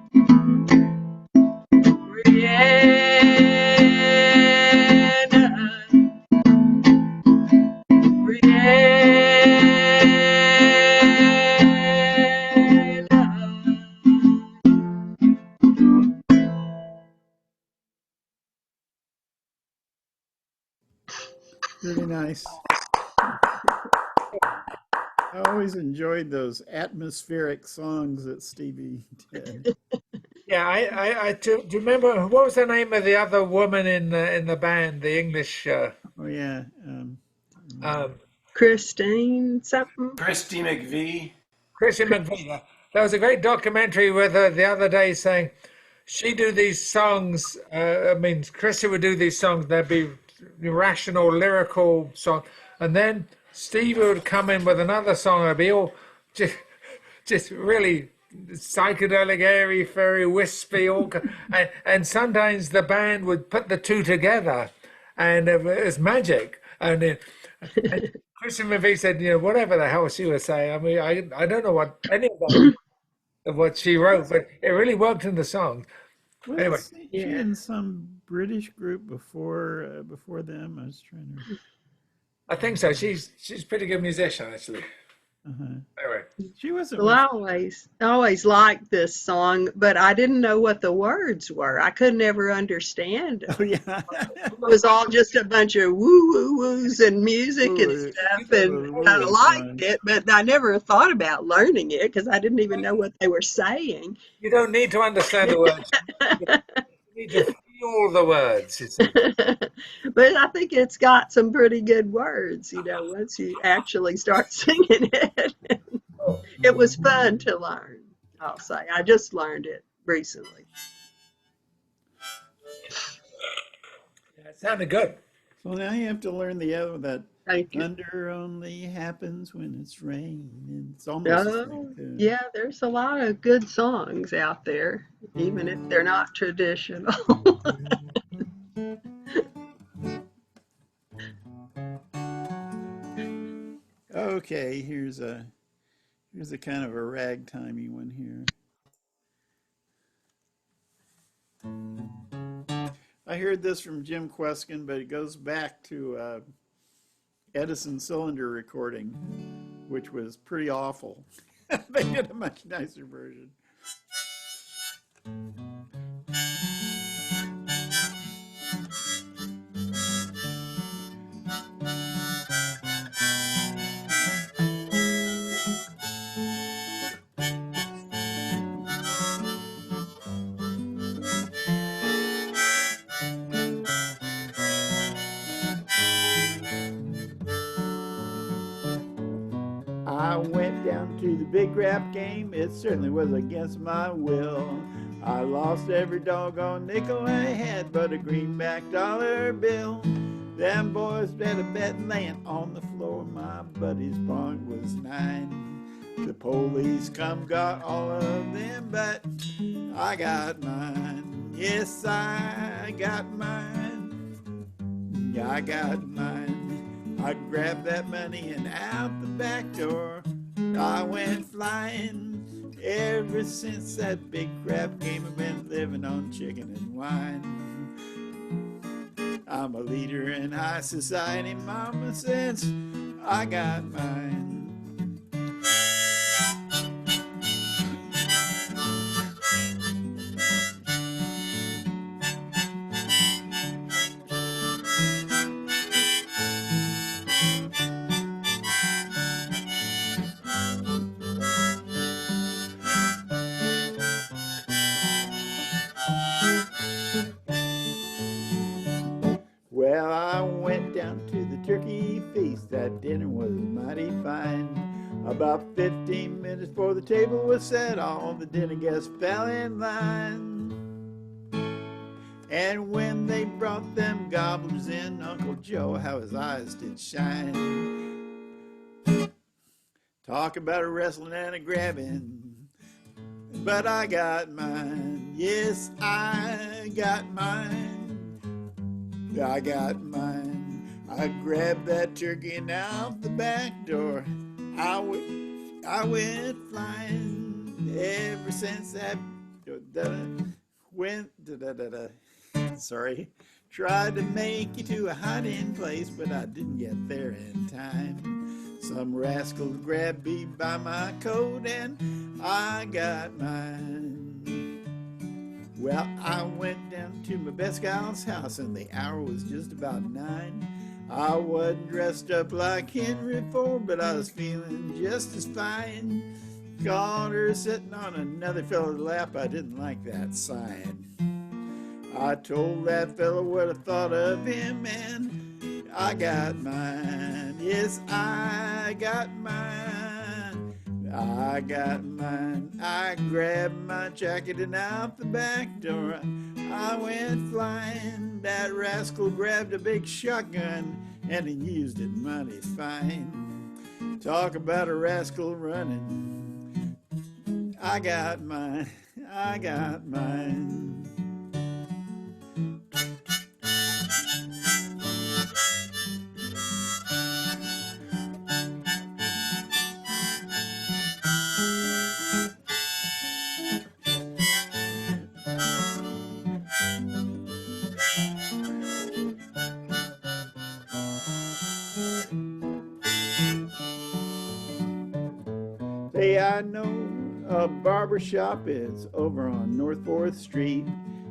Rihanna, Really nice. I always enjoyed those atmospheric songs that Stevie did. Yeah, I do you remember what was the name of the other woman in the band, the English Oh yeah. um, Christine something. Christy McVie. Chrissy McVie. There was a great documentary with her the other day saying she do these songs. I mean, Chrissy would do these songs. They'd be irrational, lyrical song, and then Stevie would come in with another song. It'd be all just really psychedelic, airy, fairy, wispy, and sometimes the band would put the two together, and it was magic. And Christian McVie said, whatever the hell she was saying. I mean, I don't know what any of that of what she wrote, but it really worked in the song. Well, Anyway, she in some British group before them. I was trying to. I think so. She's a pretty good musician, actually. Uh-huh. Anyway, She wasn't Well, much. I always liked this song, but I didn't know what the words were. I could never understand Oh them. yeah. It was all just a bunch of woo woo woos and music and Woo, stuff, woo, and woo I is liked fun. it, but I never thought about learning it because I didn't even know what they were saying. you don't need to understand the words. You need to feel the words, you see. But I think it's got some pretty good words, once you actually start singing it. It was fun to learn, I'll say. I just learned it recently. Yeah, it sounded good. So now you have to learn the other one, that Thank you. thunder only happens when it's raining. It's almost the same Oh, tune. yeah, there's a lot of good songs out there, even if they're not traditional. Okay, here's a kind of a ragtimey one here. I heard this from Jim Kweskin, but it goes back to Edison Cylinder recording, which was pretty awful. They did a much nicer version. I went down to the big rap game. It certainly was against my will. I lost every doggone nickel I had but a greenback dollar bill. Them boys had a bet laying on the floor. My buddy's point was 9. The police come got all of them, but I got mine. Yes, I got mine. I got mine. I grabbed that money and out the back door I went flying. Ever since that big crap game, I've been living on chicken and wine. I'm a leader in high society, mama, since I got mine. Well, I went down to the turkey feast. That dinner was mighty fine. About 15 minutes before the table was set, all the dinner guests fell in line. And when they brought them gobblers in, Uncle Joe, how his eyes did shine. Talk about a wrestling and a grabbing, but I got mine. Yes, I got mine. I got mine. I grabbed that turkey and out the back door I went flying. Ever since that went sorry, tried to make it to a hiding place, but I didn't get there in time. Some rascal grabbed me by my coat and I got mine. Well, I went down to my best gal's house and the hour was just about 9. I wasn't dressed up like Henry Ford, but I was feeling just as fine. Caught her sitting on another fella's lap. I didn't like that sign. I told that fella what I thought of him and I got mine. Yes, I got mine. I got mine. I grabbed my jacket and out the back door I went flying. That rascal grabbed a big shotgun and he used it mighty fine. Talk about a rascal running. I got mine. I got mine. Hey, I know a barber shop. It's over on North 4th Street.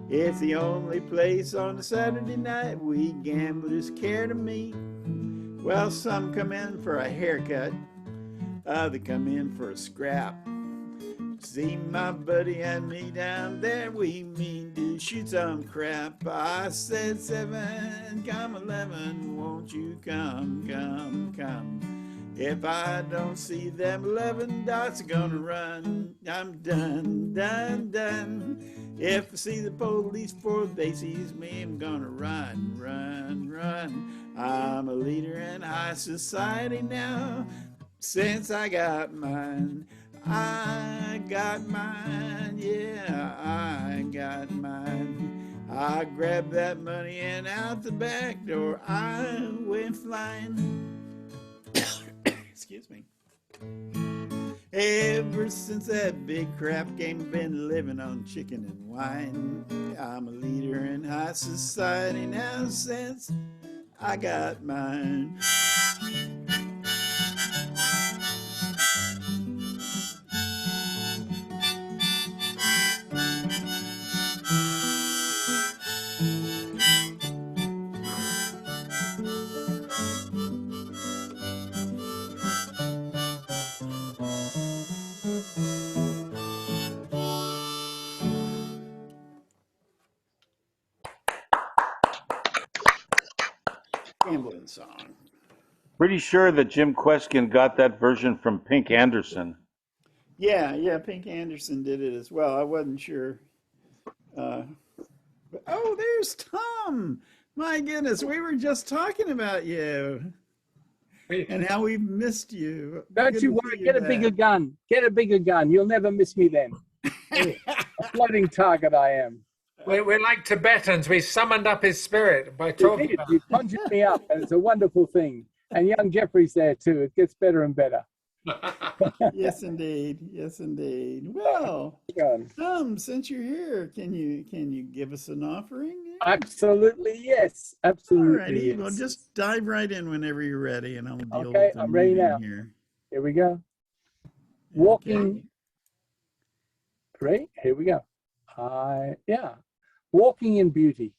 It's the only place on a Saturday night we gamblers care to meet. Well, some come in for a haircut, they come in for a scrap. See my buddy and me down there, we mean to shoot some crap. I said 7, come 11, won't you come, come, come. If I don't see them 11 dots, I'm gonna run. I'm done, done, done. If I see the police before they sees me, I'm gonna run, run, run. I'm a leader in high society now, since I got mine. I got mine, yeah, I got mine. I grabbed that money and out the back door I went flying. Excuse me. Ever since that big crap game, I've been living on chicken and wine. I'm a leader in high society now, since I got mine. Gambling song. Pretty sure that Jim Kweskin got that version from Pink Anderson. Yeah, Pink Anderson did it as well. I wasn't sure. Oh, there's Tom. My goodness, we were just talking about you and how we've missed you. Don't Good you to worry, see get a back. bigger gun. Get a bigger gun. You'll never miss me then. A floating target I am. We're like Tibetans. We summoned up his spirit by You talking did. about You conjured me up, and it's a wonderful thing. And young Jeffrey's there too. It gets better and better. Yes, indeed. Yes, indeed. Well, since you're here, can you give us an offering? Absolutely, yes. Absolutely. Alrighty, Yes. well, just dive right in whenever you're ready, and I'll deal Okay, with the I'm ready meeting now. here. Here we go. Walking. Okay. Great. Here we go. Walking in beauty.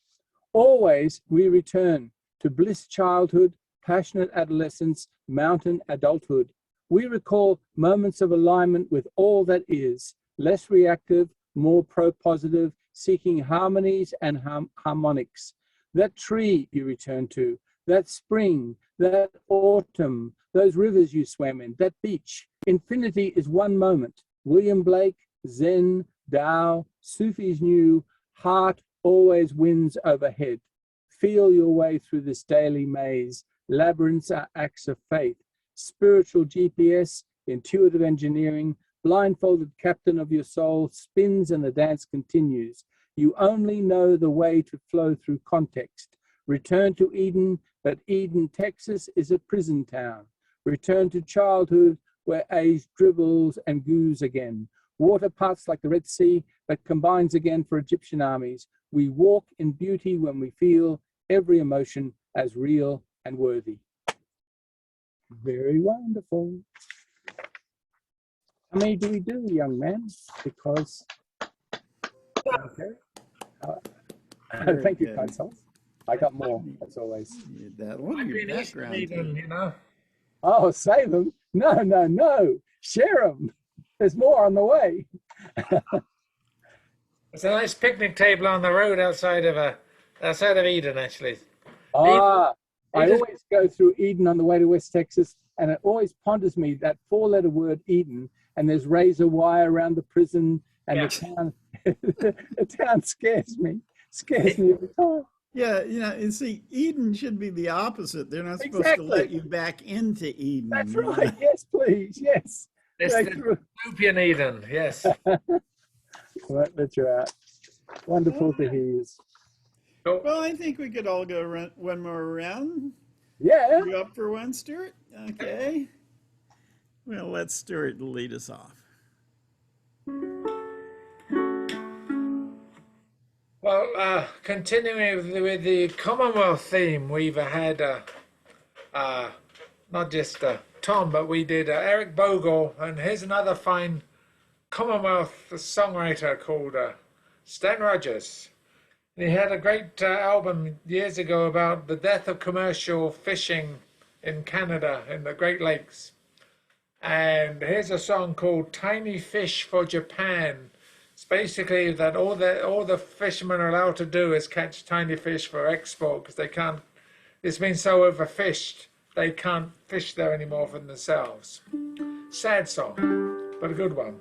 Always we return to bliss childhood, passionate adolescence, mountain adulthood. We recall moments of alignment with all that is, less reactive, more pro-positive, seeking harmonies and harmonics. That tree you return to, that spring, that autumn, those rivers you swam in, that beach. Infinity is one moment. William Blake, Zen, Tao, Sufis knew, heart always wins overhead. Feel your way through this daily maze. Labyrinths are acts of faith. Spiritual GPS, intuitive engineering, blindfolded captain of your soul, spins and the dance continues. You only know the way to flow through context. Return to Eden, but Eden, Texas is a prison town. Return to childhood, where age dribbles and goos again. Water parts like the Red Sea, but combines again for Egyptian armies. We walk in beauty when we feel every emotion as real and worthy. Very wonderful. How many do we do, young man? Because, okay. Very Thank you, good. kind souls. I got more, as always. Yeah, that one, I've your been East background. Eden, you know. Oh, save them. No. Share them. There's more on the way. It's a nice picnic table on the road outside of Eden, actually. I Eden- always go through Eden on the way to West Texas, and it always ponders me that four-letter word Eden, and there's razor wire around the prison, and Yeah. the town scares me every time. Yeah, and see, Eden should be the opposite. They're not supposed to let you back into Eden. That's right. Yes, please. Yes. It's Go the through. utopian Eden, yes. Right, let you out. Wonderful to hear you. Well, I think we could all go one more round. Yeah. You up for one, Stuart? Okay. Well, let Stuart lead us off. Well, continuing with the Commonwealth theme, we've had not just Tom, but we did Eric Bogle, and here's another fine Commonwealth songwriter called Stan Rogers. And he had a great album years ago about the death of commercial fishing in Canada in the Great Lakes. And here's a song called Tiny Fish for Japan. It's basically that all the fishermen are allowed to do is catch tiny fish for export because they can't, it's been so overfished, they can't fish there anymore for themselves. Sad song, but a good one.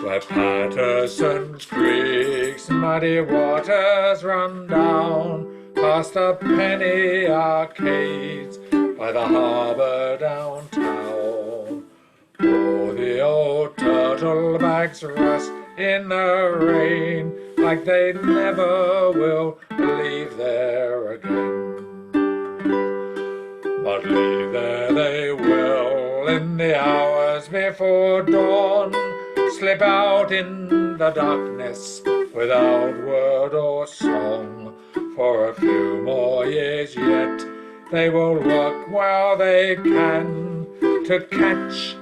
Where Patterson's Creek's muddy waters run down past the penny arcades by the harbour downtown. Oh, the old turtlebacks rust in the rain like they never will leave there again. But leave there they will in the hours before dawn, slip out in the darkness without word or song. For a few more years yet they will work while they can to catch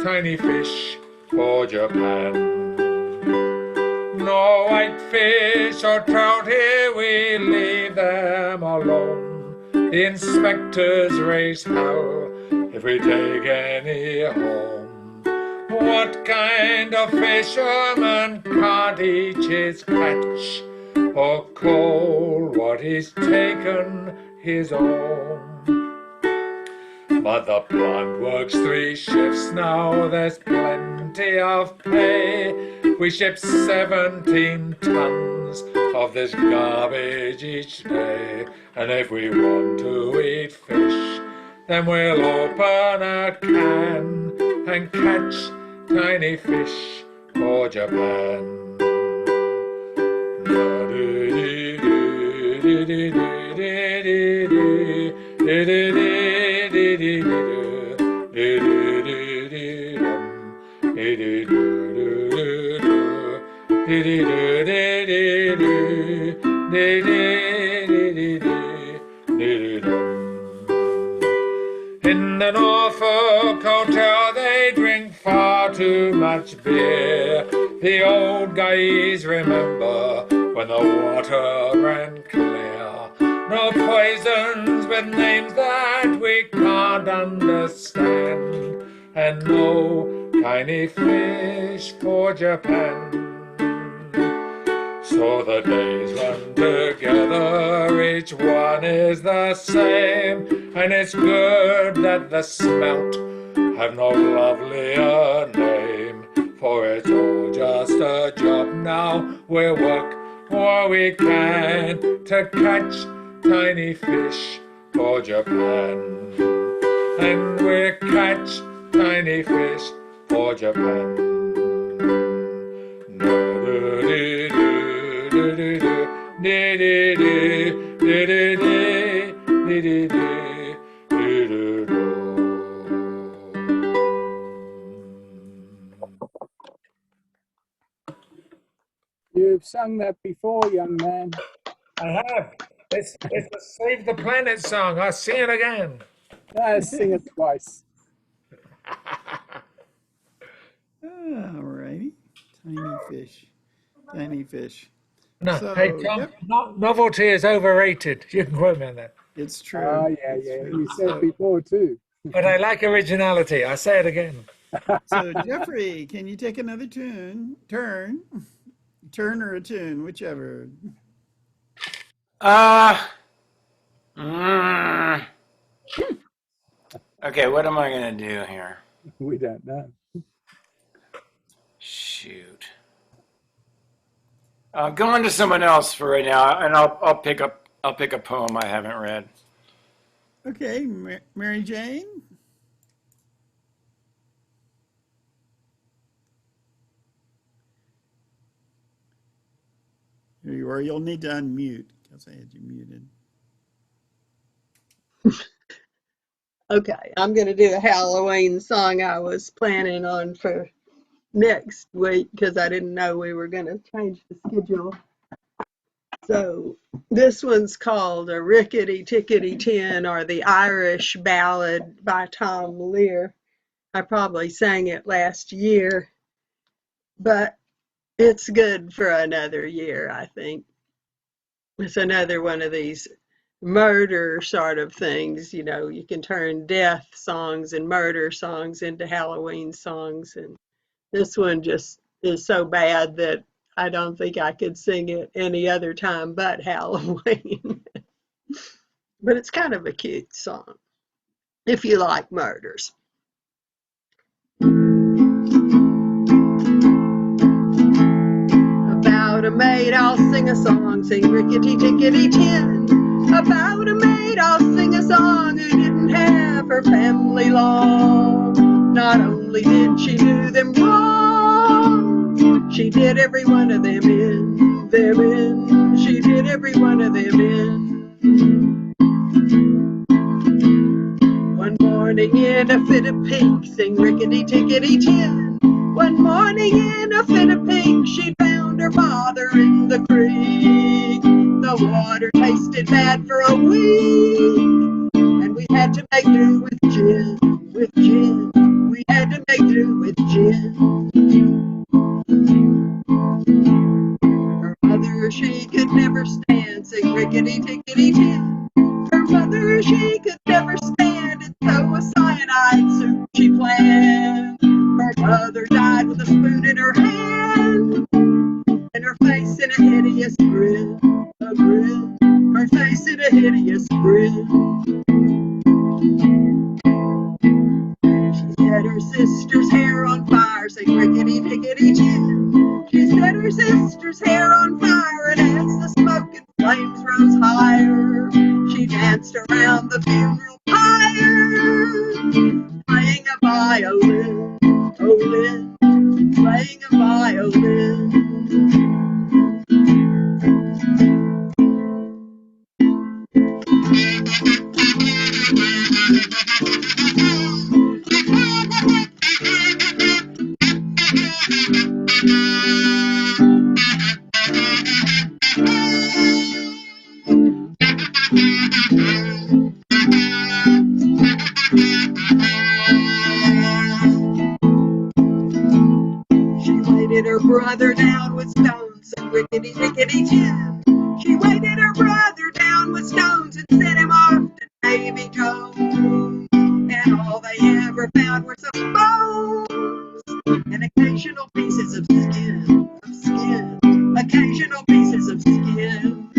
tiny fish for Japan. No whitefish or trout here, we leave them alone. The inspectors raise hell if we take any home. What kind of fisherman can't eat his catch, or call what is taken his own? But the plant works 3 shifts now, there's plenty of pay. We ship 17 tons of this garbage each day. And if we want to eat fish, then we'll open a can and catch tiny fish for Japan. In the Norfolk Hotel they drink far too much beer. The old guys remember when the water ran clear. No poisons with names that we can't understand, and no tiny fish for Japan. So the days run together, each one is the same, and it's good that the smelt have no lovelier name. For it's all just a job now, we'll work what we can to catch tiny fish for Japan. And we'll catch tiny fish for Japan. You've sung that before, young man. I have. It's a Save the Planet song. I'll sing it again. Sing it twice. All righty. Tiny fish. Tiny fish. No, So, hey Tom, yep. novelty is overrated. You can quote me on that. It's true. Oh, yeah. You said it before, too. But I like originality. I say it again. So Jeffrey, can you take another turn or a tune, whichever. Okay, what am I gonna do here? We don't know. Shoot. Go on to someone else for right now, and I'll pick up a poem I haven't read. Okay, Mary Jane. Here you are. You'll need to unmute because I had you muted. Okay, I'm going to do a Halloween song I was planning on for next week because I didn't know we were going to change the schedule. So this one's called A Rickety Tickety Tin, or the Irish Ballad by Tom Lear. I probably sang it last year, but it's good for another year, I think. It's another one of these murder sort of things. You know, you can turn death songs and murder songs into Halloween songs. And this one just is so bad that I don't think I could sing it any other time but Halloween. But it's kind of a cute song if you like murders. About a maid, I'll sing a song, sing rickety tickety tin. About a maid, I'll sing a song who didn't have her family long. Not only did she do them wrong, she did every one of them in, she did every one of them in. One morning in a fit of pink, sing rickety tickety tin. One morning in a fit of pink, she found her father in the creek. The water tasted bad for a week, and we had to make do with gin, with gin. We had to make do with gin. Her mother, she could never stand, sing rickety tickety tin. Her mother, she could never stand, and so a cyanide soup she planned. Her mother died with a spoon in her hand, and her face in a hideous grin, a grin. Her face in a hideous grin. She set her sister's hair on fire, sing rickety tickety tin. She set her sister's hair on fire, and as the smoke and flames rose higher, she danced around the funeral pyre, playing a violin, playing a violin. Her brother down with stones, and rickety tickety tin. She weighted her brother down with stones and sent him off to Davy Jones. And all they ever found were some bones and occasional pieces of skin, occasional pieces of skin.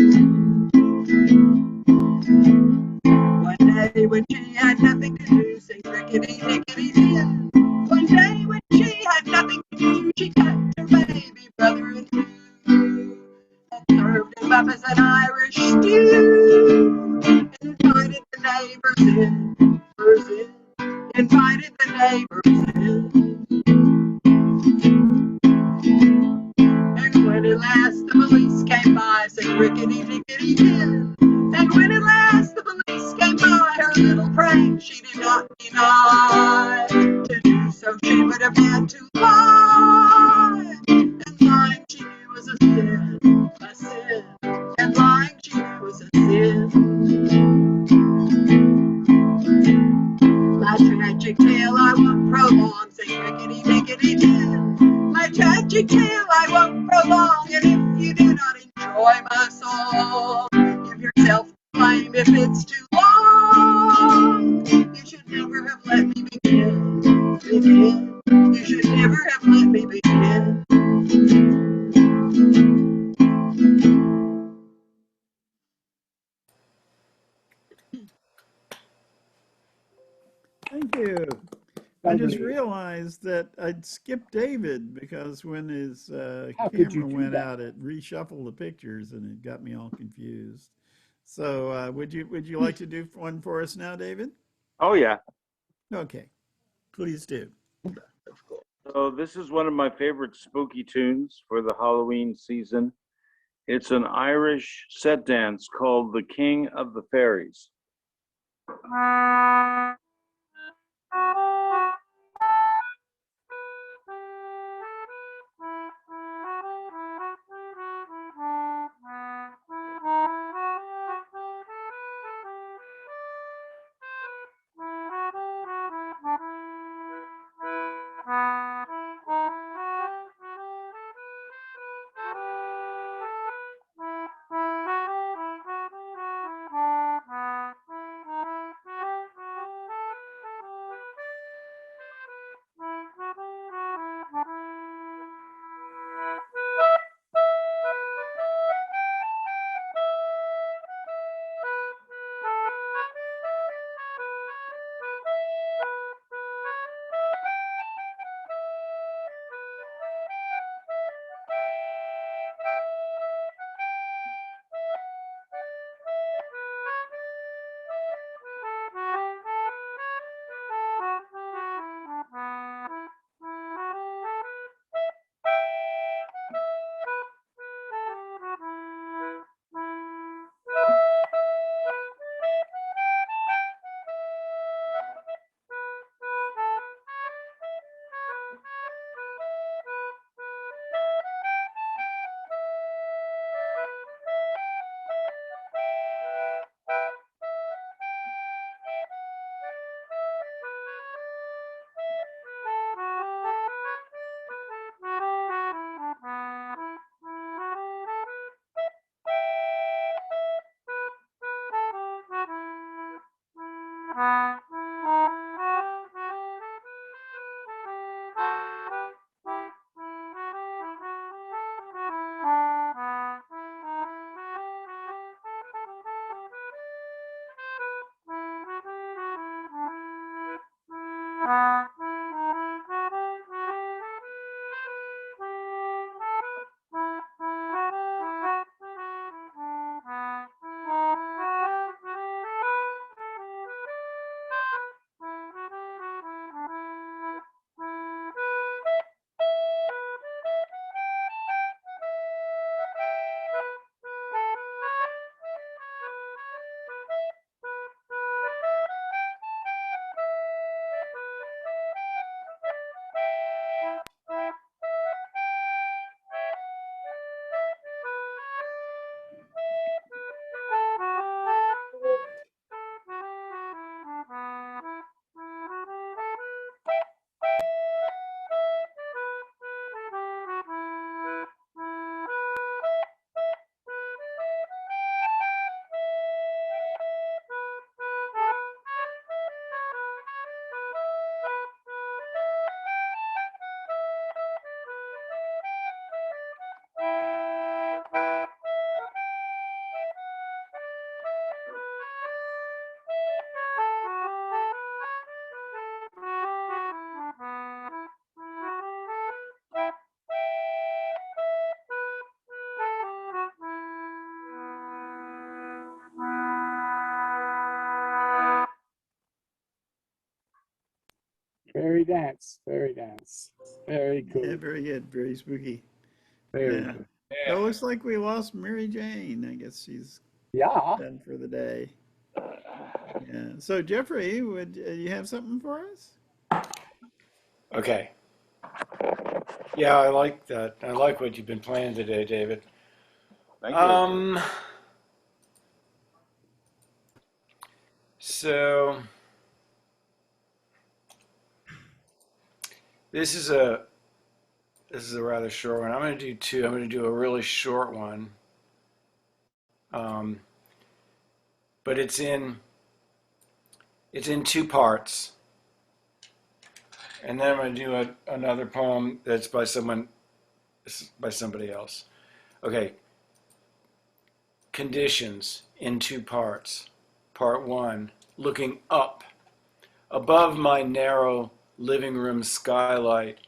One day when she had nothing to do, sing rickety tickety tin. One day when she had nothing to do, she cut her baby brother in two and served him up as an Irish stew, and invited the neighbors in, invited the neighbors in. And when at last the police came by, sang rickety tickety tin. And when at last the police came by, her little prank she did not deny. To do so she would have had to lie, and lying she knew was a sin, and lying she knew was a sin. My tragic tale I won't prolong, sing rickety tickety tin. My tragic tale I won't prolong, and if you do not enjoy my song, give yourself blame if it's too long. You should never have let me begin. You should never have let me begin. Thank you. I just realized that I'd skipped David because when his How could you camera do went that? out, it reshuffled the pictures and it got me all confused. So would you like to do one for us now, David? Oh, yeah. Okay, please do. So this is one of my favorite spooky tunes for the Halloween season. It's an Irish set dance called The King of the Fairies. Fairy dance, fairy dance. Very cool. Yeah, very good. Very spooky. Very Yeah. good. It looks like we lost Mary Jane. I guess she's Yeah. done for the day. Yeah. So Jeffrey, would you have something for us? Okay. Yeah, I like that. I like what you've been playing today, David. Thank you. So this is a rather short one. I'm going to do two. I'm going to do a really short one, but it's in two parts, and then I'm going to do another poem that's by somebody else. Okay. Conditions in two parts. Part one, looking up. Above my narrow living room skylight,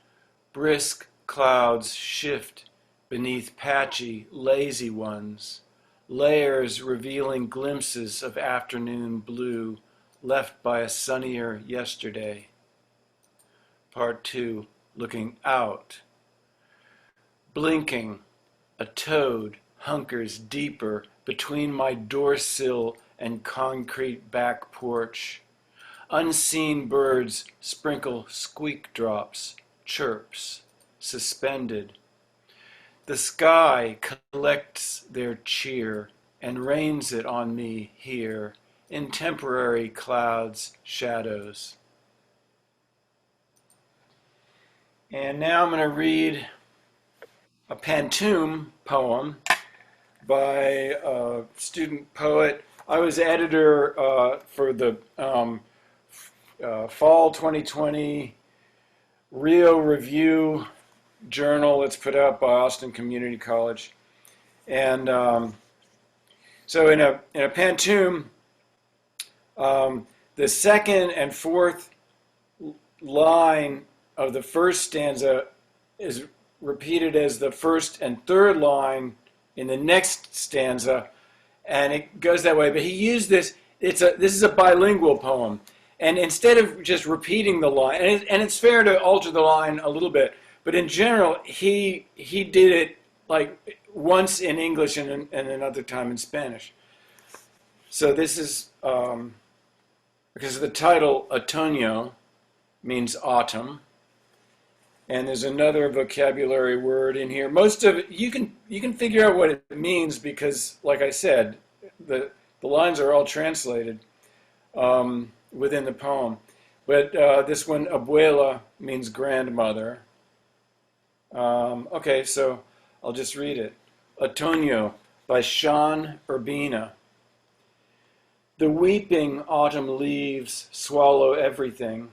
brisk clouds shift beneath patchy, lazy ones, layers revealing glimpses of afternoon blue left by a sunnier yesterday. Part two, looking out. Blinking, a toad hunkers deeper between my door sill and concrete back porch. Unseen birds sprinkle squeak drops, chirps, suspended. The sky collects their cheer and rains it on me here in temporary clouds, shadows. And now I'm going to read a pantoum poem by a student poet. I was editor for the fall 2020 Rio Review journal that's put out by Austin Community College. And so in a pantoum, the second and fourth line of the first stanza is repeated as the first and third line in the next stanza, and it goes that way. But he used this. This is a bilingual poem, and instead of just repeating the line, and it's fair to alter the line a little bit, but in general, he did it like once in English and another time in Spanish. So this is because the title Otoño means autumn. And there's another vocabulary word in here. Most of it, you can figure out what it means because, like I said, the lines are all translated within the poem. But this one, abuela, means grandmother. Okay, so I'll just read it. Otoño by Sean Urbina. The weeping autumn leaves swallow everything.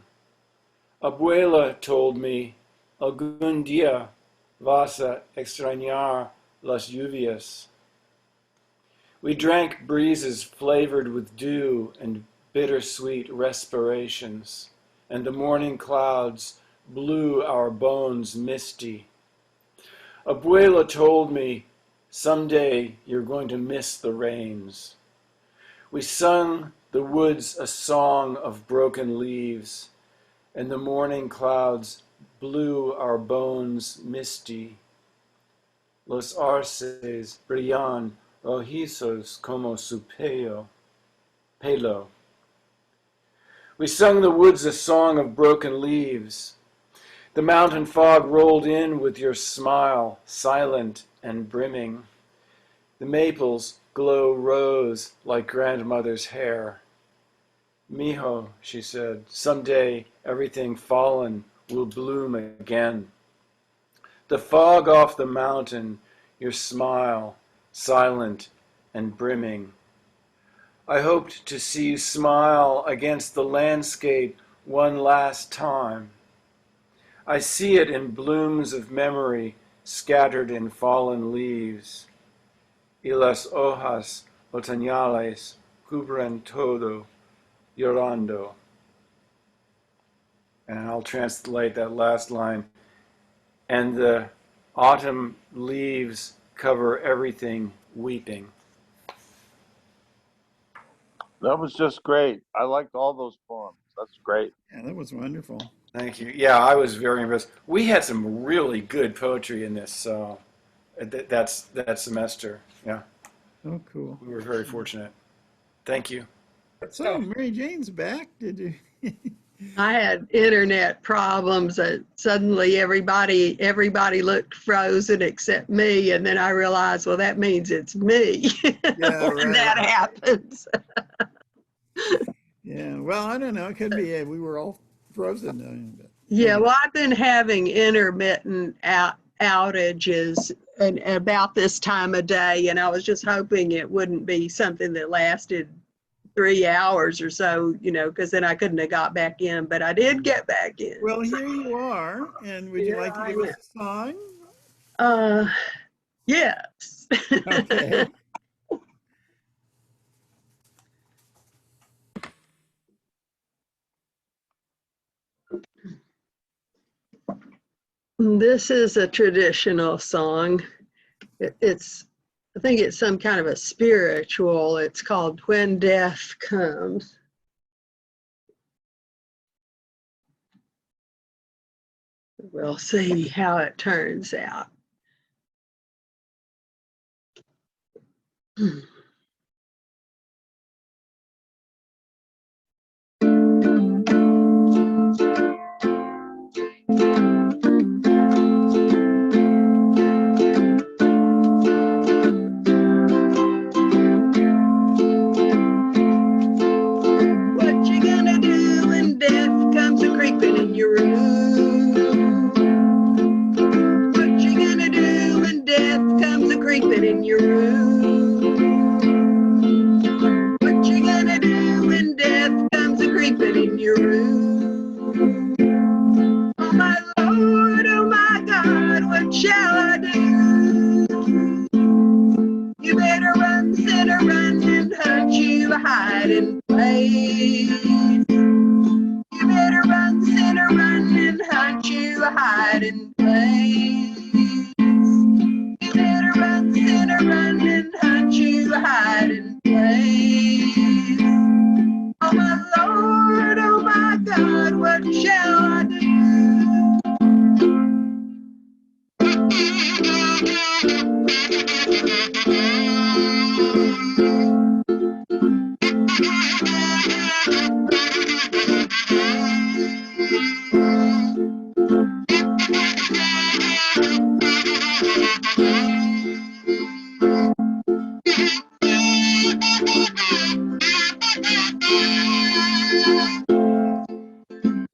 Abuela told me, algún día vas a extrañar las lluvias. We drank breezes flavored with dew and bittersweet respirations, and the morning clouds blew our bones misty. Abuela told me, someday you're going to miss the rains. We sung the woods a song of broken leaves, and the morning clouds blew our bones misty. Los arces brillan rojizos como su pelo. We sung the woods a song of broken leaves. The mountain fog rolled in with your smile, silent and brimming. The maples glow rose like grandmother's hair. Mijo, she said, someday everything fallen will bloom again. The fog off the mountain, your smile, silent and brimming. I hoped to see you smile against the landscape one last time. I see it in blooms of memory scattered in fallen leaves. Y las hojas otoñales cubren todo llorando. And I'll translate that last line. And the autumn leaves cover everything weeping. That was just great. I liked all those poems. That's great. Yeah, that was wonderful. Thank you. Yeah, I was very impressed. We had some really good poetry in this that semester. Yeah, Oh, cool. we were very fortunate. Thank you. So Mary Jane's back. Did you? I had internet problems that suddenly everybody looked frozen except me, and then I realized, well, that means it's me Yeah, when right. that happens. Yeah. Well, I don't know. It could be we were all frozen. But, Yeah, well, I've been having intermittent outages and about this time of day, and I was just hoping it wouldn't be something that lasted 3 hours or so, because then I couldn't have got back in, but I did get back in. well, here you are. And would you like to give us a song? Yes. Okay. This is a traditional song. I think it's some kind of a spiritual. It's called When Death Comes. We'll see how it turns out. creeping in your room? What you gonna do when death comes a creeping in your room? Oh my Lord, oh my God, what shall I do? You better run, sinner, run and hunt you a hiding place. You better run, sinner, run and hunt you a hiding place. You better run, sinner, run and hunt you a hiding place. Oh my Lord, oh my God, what shall I do?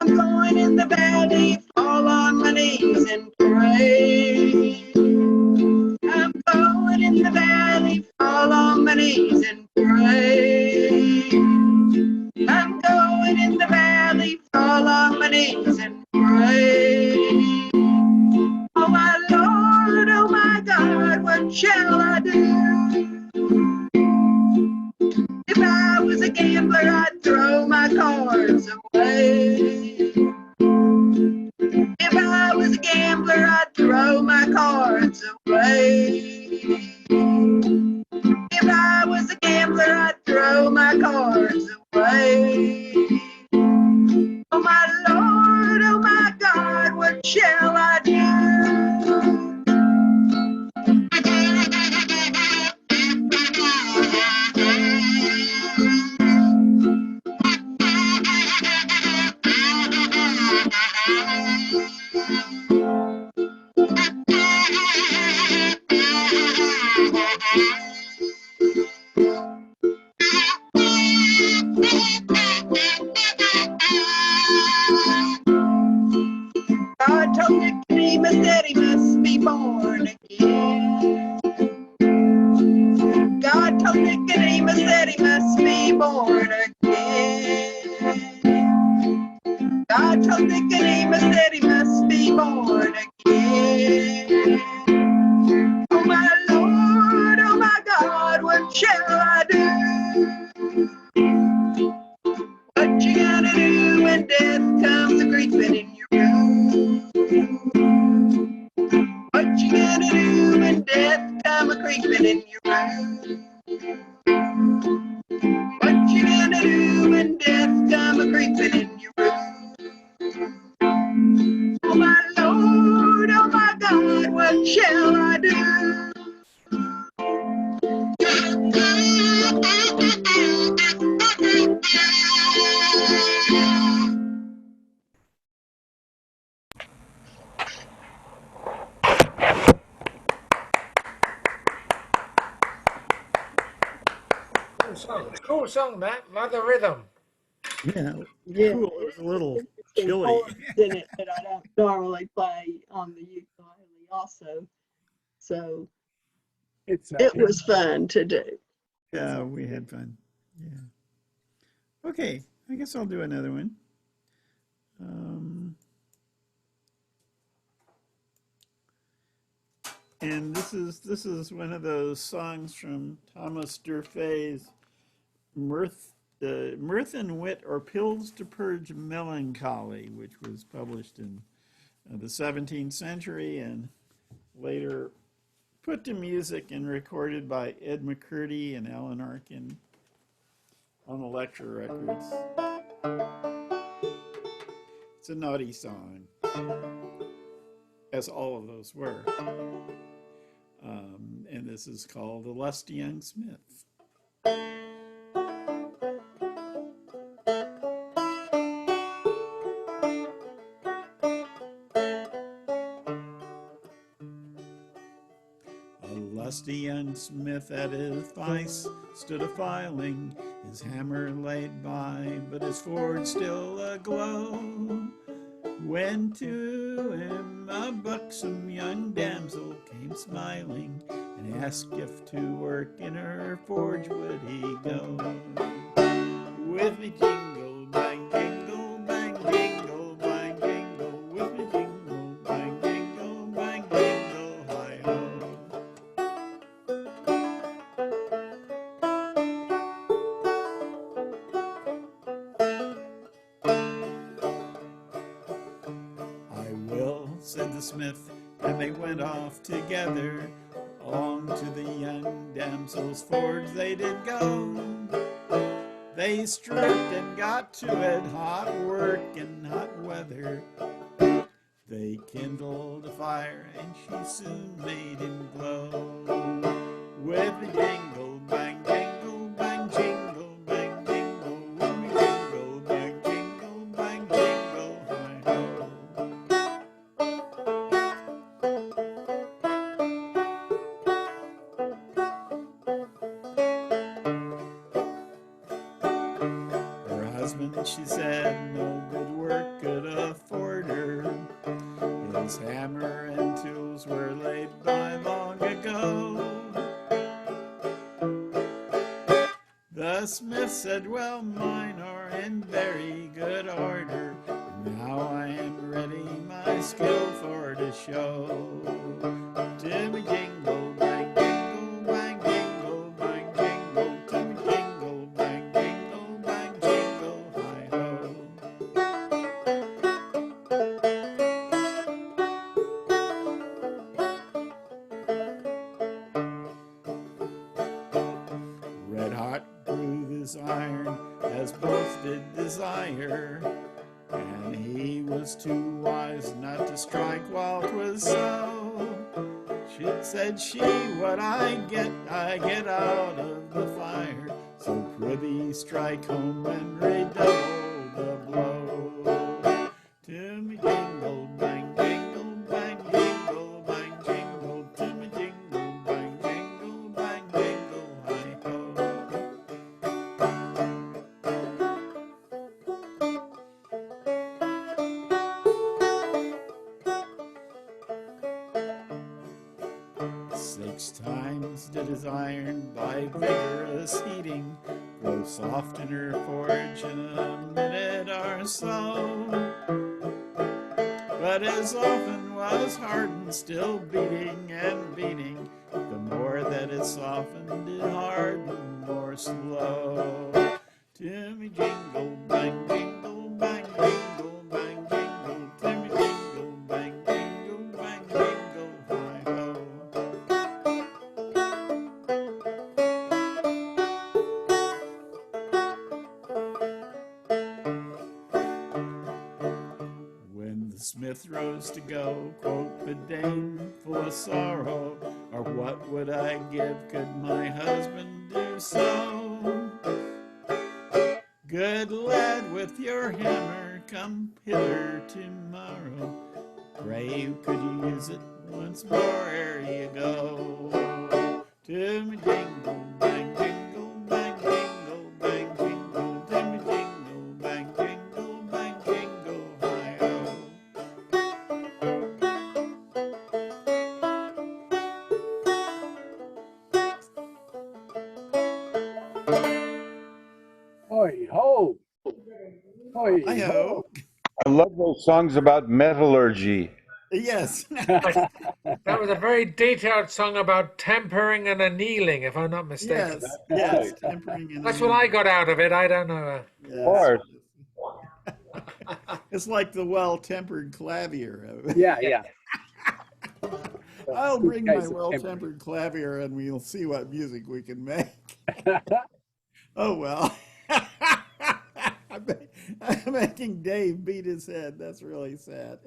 I'm going in the valley, fall on my knees and pray. I'm going in the valley, fall on my knees and pray. I'm going in the valley, fall on my knees and pray. Oh my Lord, oh my God, what shall I do? If I was a gambler, I'd throw my cards away. If I was a gambler, I'd throw my cards away. If I was a gambler, I'd throw my cards away. Oh my Lord, oh my God, what shall I do? God told Nicodemus that he must be born again. God told Nicodemus that he must be born again. God told Nicodemus that he must be born again. Oh my Lord, oh my God, what shall I do? What you gonna do when death comes a creeping in your room? What you gonna do when death comes a creeping in your room? What you gonna do when death comes a creeping in your room? Oh my Lord, oh my God, what shall I do? Cool song, Matt. Love the rhythm. Yeah, Yeah, cool. It was a little interesting chilly. chords in it that I don't normally play on the ukulele also. So It's it was fun to do. Yeah, we had fun. Yeah. Okay, I guess I'll do another one. And this is one of those songs from Thomas Durfey's Mirth and Wit or Pills to Purge Melancholy, which was published in the 17th century and later put to music and recorded by Ed McCurdy and Alan Arkin on Elektra Records. It's a naughty song, as all of those were. And this is called The Lusty Young Smith. A lusty young smith at his vice stood a-filing, his hammer laid by, but his forge still aglow. When to him a buxom young damsel came smiling, and asked if to work in her forge would he go. With me jingle bang jingle bang jingle bang jingle, with me jingle bang jingle bang jingle, hi ho. I will, said the smith, and they went off together. On to the young damsel's forge they did go. They stripped and got to it, hot work and hot weather. They kindled a fire and she soon made him glow. With the jingle bang jingle bang jingle bang jingle, with me jingle bang jingle bang jingle, hi ho. Her husband, she said, no good work could afford her. His hammer and tools were laid by long ago. The smith said, well, mine are in very good order. Now I am ready my skill for to show. To me jingle bang jingle bang jingle bang jingle, to me jingle bang jingle bang jingle, hi ho. Red hot grew this iron, as both did desire, and he was too wise not to strike while 'twas so. She said she, what I get out of the fire, so prithee strike home and redouble the blow. To me jingle bang jingle bang jingle bang jingle, to me jingle bang jingle bang jingle, hi ho. Six times did his iron by vigorous heating grow soft in her forge in a minute or so. But as often was hardened, still beating and beating, the more that it softened, it hardened more slow. To me jingle bang jingle bang jingle bang jingle, to me jingle bang jingle bang jingle, hi ho. When the smith rose to go, quoth the dame full of sorrow, or what would I give could my husband do so? Good lad, with your hammer, come hither tomorrow. Pray, could you use it once more ere you go? To me jingle bang jingle bang jingle bang jingle, to me jingle bang jingle bang jingle, hi ho. Hoi ho! Hoi Hi ho! ho. I love those songs about metallurgy. Yes. That was a very detailed song about tempering and annealing, if I'm not mistaken. Yes. Yes. Tempering and That's what I annealing. got out of it. I don't know. Yes. Of course. It's like the well-tempered clavier. Yeah, yeah. I'll Good bring my case of well-tempered clavier and we'll see what music we can make. Oh, well. I'm making Dave beat his head. That's really sad.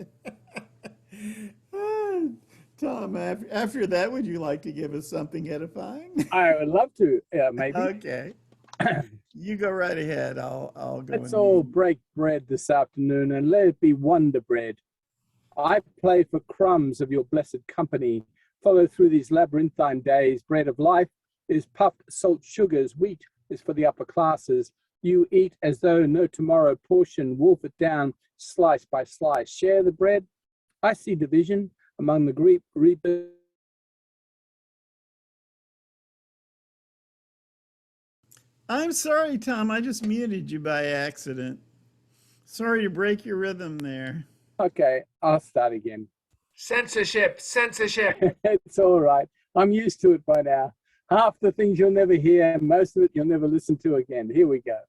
Tom, after that, would you like to give us something edifying? I would love to, maybe. Okay. You go right ahead. I'll go. Let's and all read. break bread this afternoon and let it be wonder bread. I play for crumbs of your blessed company. Follow through these labyrinthine days. Bread of life is puffed salt sugars. Wheat is for the upper classes. You eat as though no tomorrow. Portion, wolf it down, slice by slice. Share the bread. I see division among the reapers. I'm sorry, Tom. I just muted you by accident. Sorry to break your rhythm there. Okay, I'll start again. Censorship, censorship. It's all right. I'm used to it by now. Half the things you'll never hear, most of it you'll never listen to again. Here we go.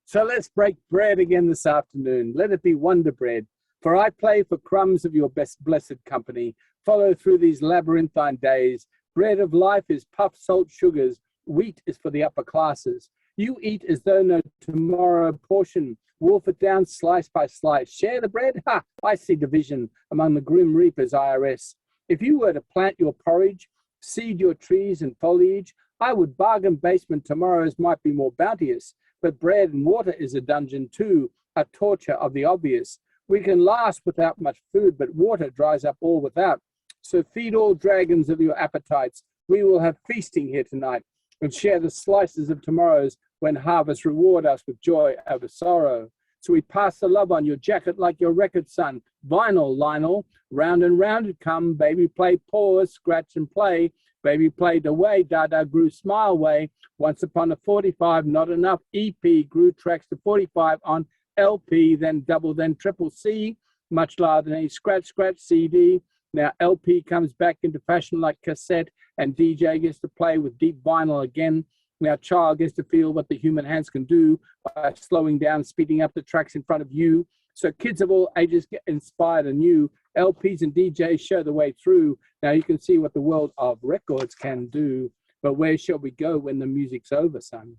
So let's break bread again this afternoon. Let it be wonder bread. For I play for crumbs of your best blessed company. Follow through these labyrinthine days. Bread of life is puff, salt, sugars. Wheat is for the upper classes. You eat as though no tomorrow portion. Wolf it down slice by slice. Share the bread? Ha! I see division among the grim reapers, IRS. If you were to plant your porridge, seed your trees and foliage, I would bargain basement tomorrows might be more bounteous. But bread and water is a dungeon too, a torture of the obvious. We can last without much food, but water dries up all without. So feed all dragons of your appetites. We will have feasting here tonight and share the slices of tomorrows when harvest reward us with joy over sorrow. So we pass the love on your jacket like your record, son. Vinyl, Lionel, round and round it come. Baby play, pause, scratch and play. Baby played away, Dada grew smile way. Once upon a 45, not enough. EP grew tracks to 45 on LP, then double, then triple C. Much larger than a scratch CD. Now LP comes back into fashion like cassette, and DJ gets to play with deep vinyl again. Now child gets to feel what the human hands can do by slowing down, speeding up the tracks in front of you. So kids of all ages get inspired anew. LPs and DJs show the way through. Now you can see what the world of records can do. But where shall we go when the music's over, son?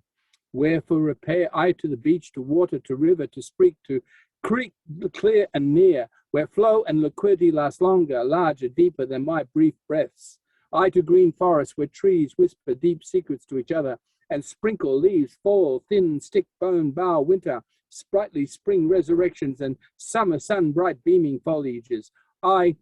Where for repair? I to the beach, to water, to river, to spring, to creek, clear and near, where flow and liquidity last longer, larger, deeper than my brief breaths. I to green forests, where trees whisper deep secrets to each other, and sprinkle leaves fall, thin, stick, bone, bough, winter, sprightly spring resurrections, and summer sun, bright beaming foliages. I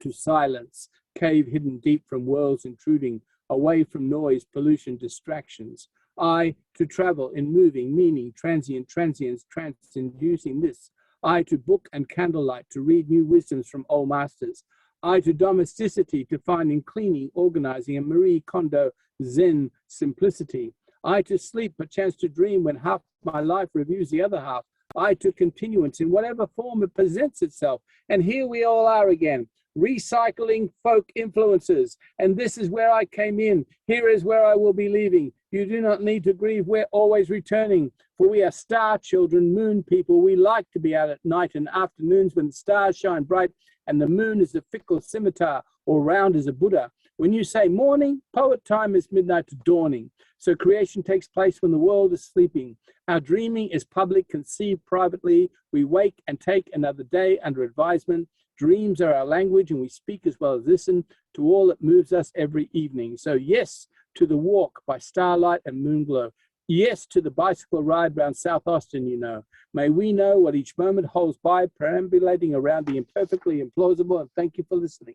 to silence, cave hidden deep from worlds intruding, away from noise, pollution, distractions. I to travel in moving, meaning, transient, transience, trance-inducing this. I to book and candlelight, to read new wisdoms from old masters. I to domesticity, to finding, cleaning, organizing, and Marie Kondo Zen simplicity. I to sleep, perchance to dream when half my life reviews the other half. I to continuance in whatever form it presents itself. And here we all are again, recycling folk influences. And this is where I came in. Here is where I will be leaving. You do not need to grieve. We're always returning. For we are star children, moon people. We like to be out at night and afternoons when the stars shine bright and the moon is a fickle scimitar or round as a Buddha. When you say morning, poet time is midnight to dawning. So creation takes place when the world is sleeping. Our dreaming is public, conceived privately. We wake and take another day under advisement. Dreams are our language, and we speak as well as listen to all that moves us every evening. So yes to the walk by starlight and moonglow. Yes to the bicycle ride round South Austin, you know. May we know what each moment holds by, perambulating around the imperfectly implausible, and thank you for listening.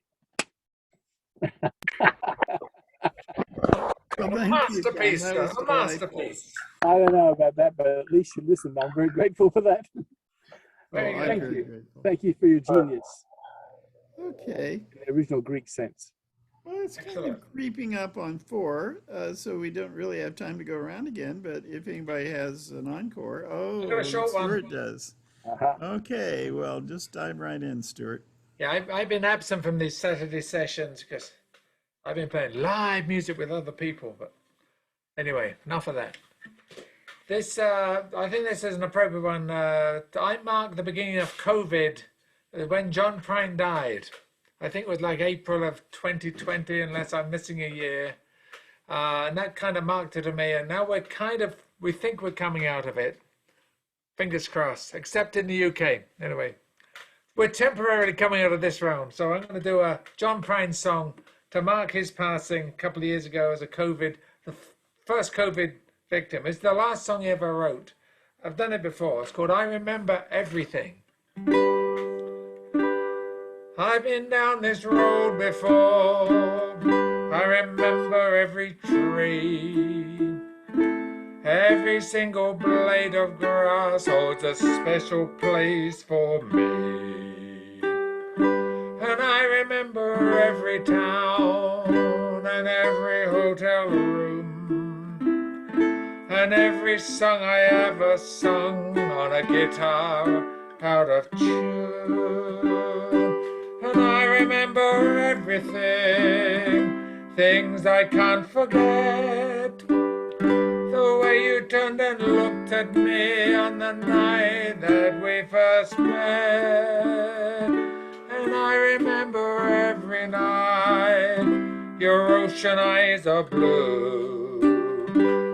Well, A masterpiece, a masterpiece. I don't know about that, but at least you listened. I'm very grateful for that. Very good. Thank you. Thank you for your genius. Okay. In the original Greek sense. Well, it's kind of creeping up on 4, so we don't really have time to go around again. But if anybody has an encore, got a short one. Stuart does. Okay, well, just dive right in, Stuart. Yeah, I've been absent from these Saturday sessions because I've been playing live music with other people. But anyway, enough of that. This, I think this is an appropriate one. I marked the beginning of COVID when John Prine died. I think it was like April of 2020, unless I'm missing a year. And that kind of marked it to me. And now we think we're coming out of it. Fingers crossed, except in the UK. Anyway, we're temporarily coming out of this round. So I'm going to do a John Prine song to mark his passing a couple of years ago as the first COVID victim. It's the last song he ever wrote. I've done it before. It's called I Remember Everything. I've been down this road before. I remember every tree. Every single blade of grass holds a special place for me. And I remember every town and every hotel room and every song I ever sung on a guitar out of tune. And I remember everything, things I can't forget. The way you turned and looked at me on the night that we first met. And I remember every night your ocean eyes are blue.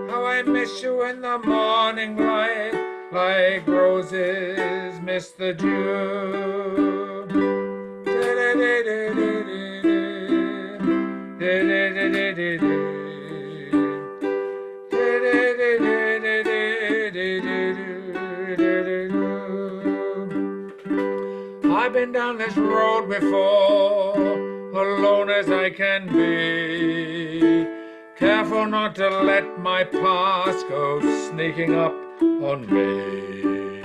How I miss you in the morning light, like roses miss the dew. I've been down this road before, alone as I can be. Careful not to let my past go sneaking up on me.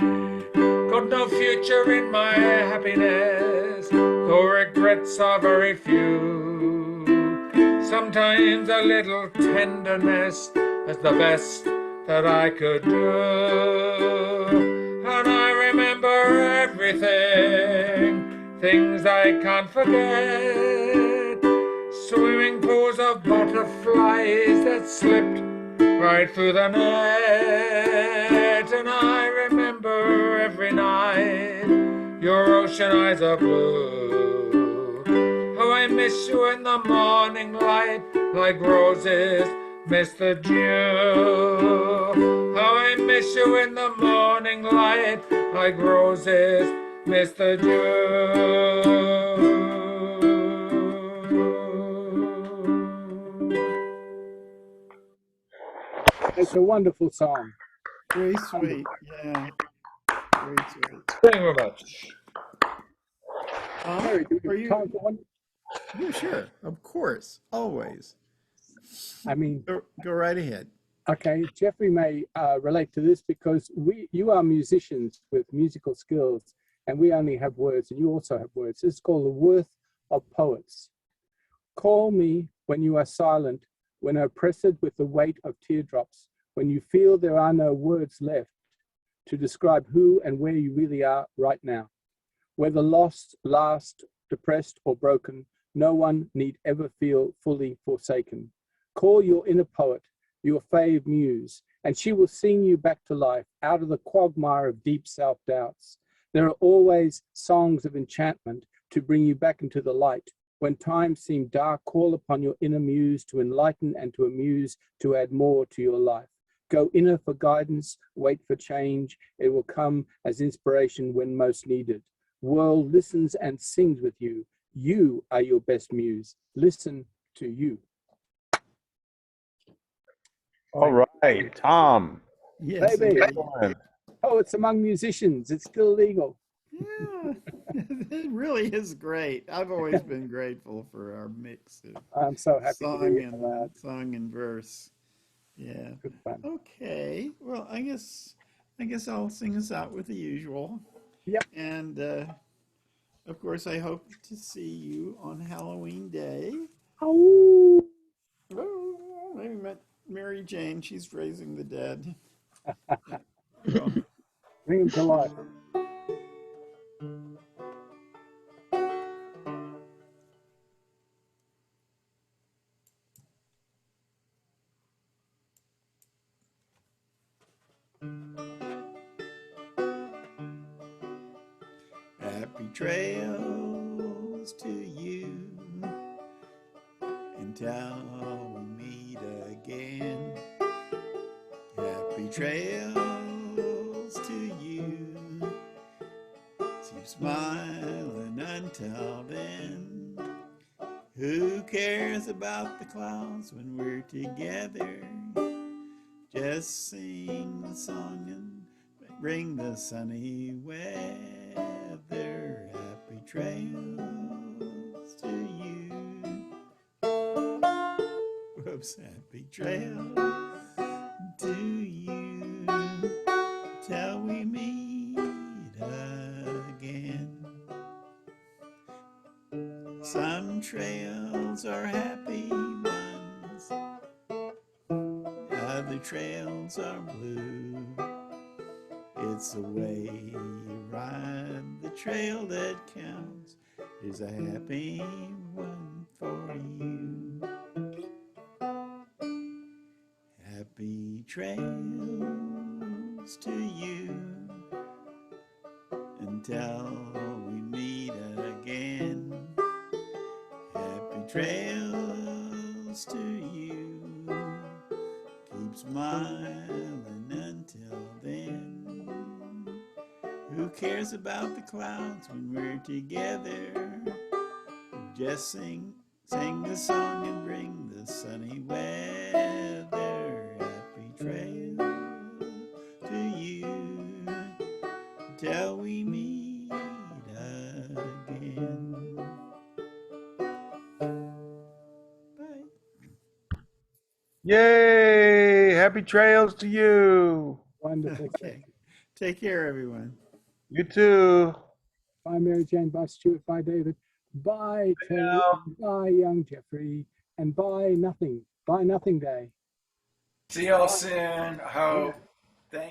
Got no future in my happiness, though regrets are very few. Sometimes a little tenderness is the best that I could do. And I remember everything, things I can't forget. Swimming pools of butterflies that slipped right through the net. And I remember every night your ocean eyes are blue. How I miss you in the morning light, like roses miss the dew. How I miss you in the morning light, like roses miss the dew. It's a wonderful song. Very sweet. Yeah. Very sweet. Thank you very much. Harry, do we Are have you? time for one? Yeah, sure. Of course. Always. I mean, Go right ahead. okay, Jeffrey may relate to this because you are musicians with musical skills, and we only have words, and you also have words. It's called The Worth of Poets. Call me when you are silent, when oppressed with the weight of teardrops, when you feel there are no words left to describe who and where you really are right now. Whether lost, last, depressed, or broken, no one need ever feel fully forsaken. Call your inner poet, your fave muse, and she will sing you back to life out of the quagmire of deep self-doubts. There are always songs of enchantment to bring you back into the light. When times seem dark, call upon your inner muse to enlighten and to amuse, to add more to your life. Go inner for guidance, wait for change. It will come as inspiration when most needed. World listens and sings with you. You are your best muse. Listen to you. All right, Tom. Yes. Baby. indeed. Poets among musicians. It's still legal. Yeah. It really is great. I've always been grateful for our mix of I'm so happy to song be allowed. and verse. Yeah. Good fun. Okay. Well, I guess I'll sing us out with the usual. Yep. And of course, I hope to see you on Halloween Day. Oh. Oh, I met Mary Jane. She's raising the dead. Well, Bring them to life. happy trails to you until we meet again. Happy trails to you. Keep smiling until then. Who cares about the clouds when we're together? Just sing the song and bring the sunny weather. Happy trails to you. Whoops, happy trails to you till we meet again. Some trails are happy ones, other trails are blue. It's the way you ride the trail that counts. Here's a happy one for you. Happy trails to you until we meet again. Happy trails to you. Keep smiling until then. Who cares about the clouds when we're together? Just sing the song and bring the sunny weather. Happy trail to you till we meet again. Bye. Yay! Happy trails to you. Wonderful. Okay. Take care, everyone. You too. Bye, Mary Jane. Bye, Stuart. Bye, David. Bye, Terry. Bye, young Jeffrey. And bye, nothing. Bye, nothing day. See y'all soon. I hope.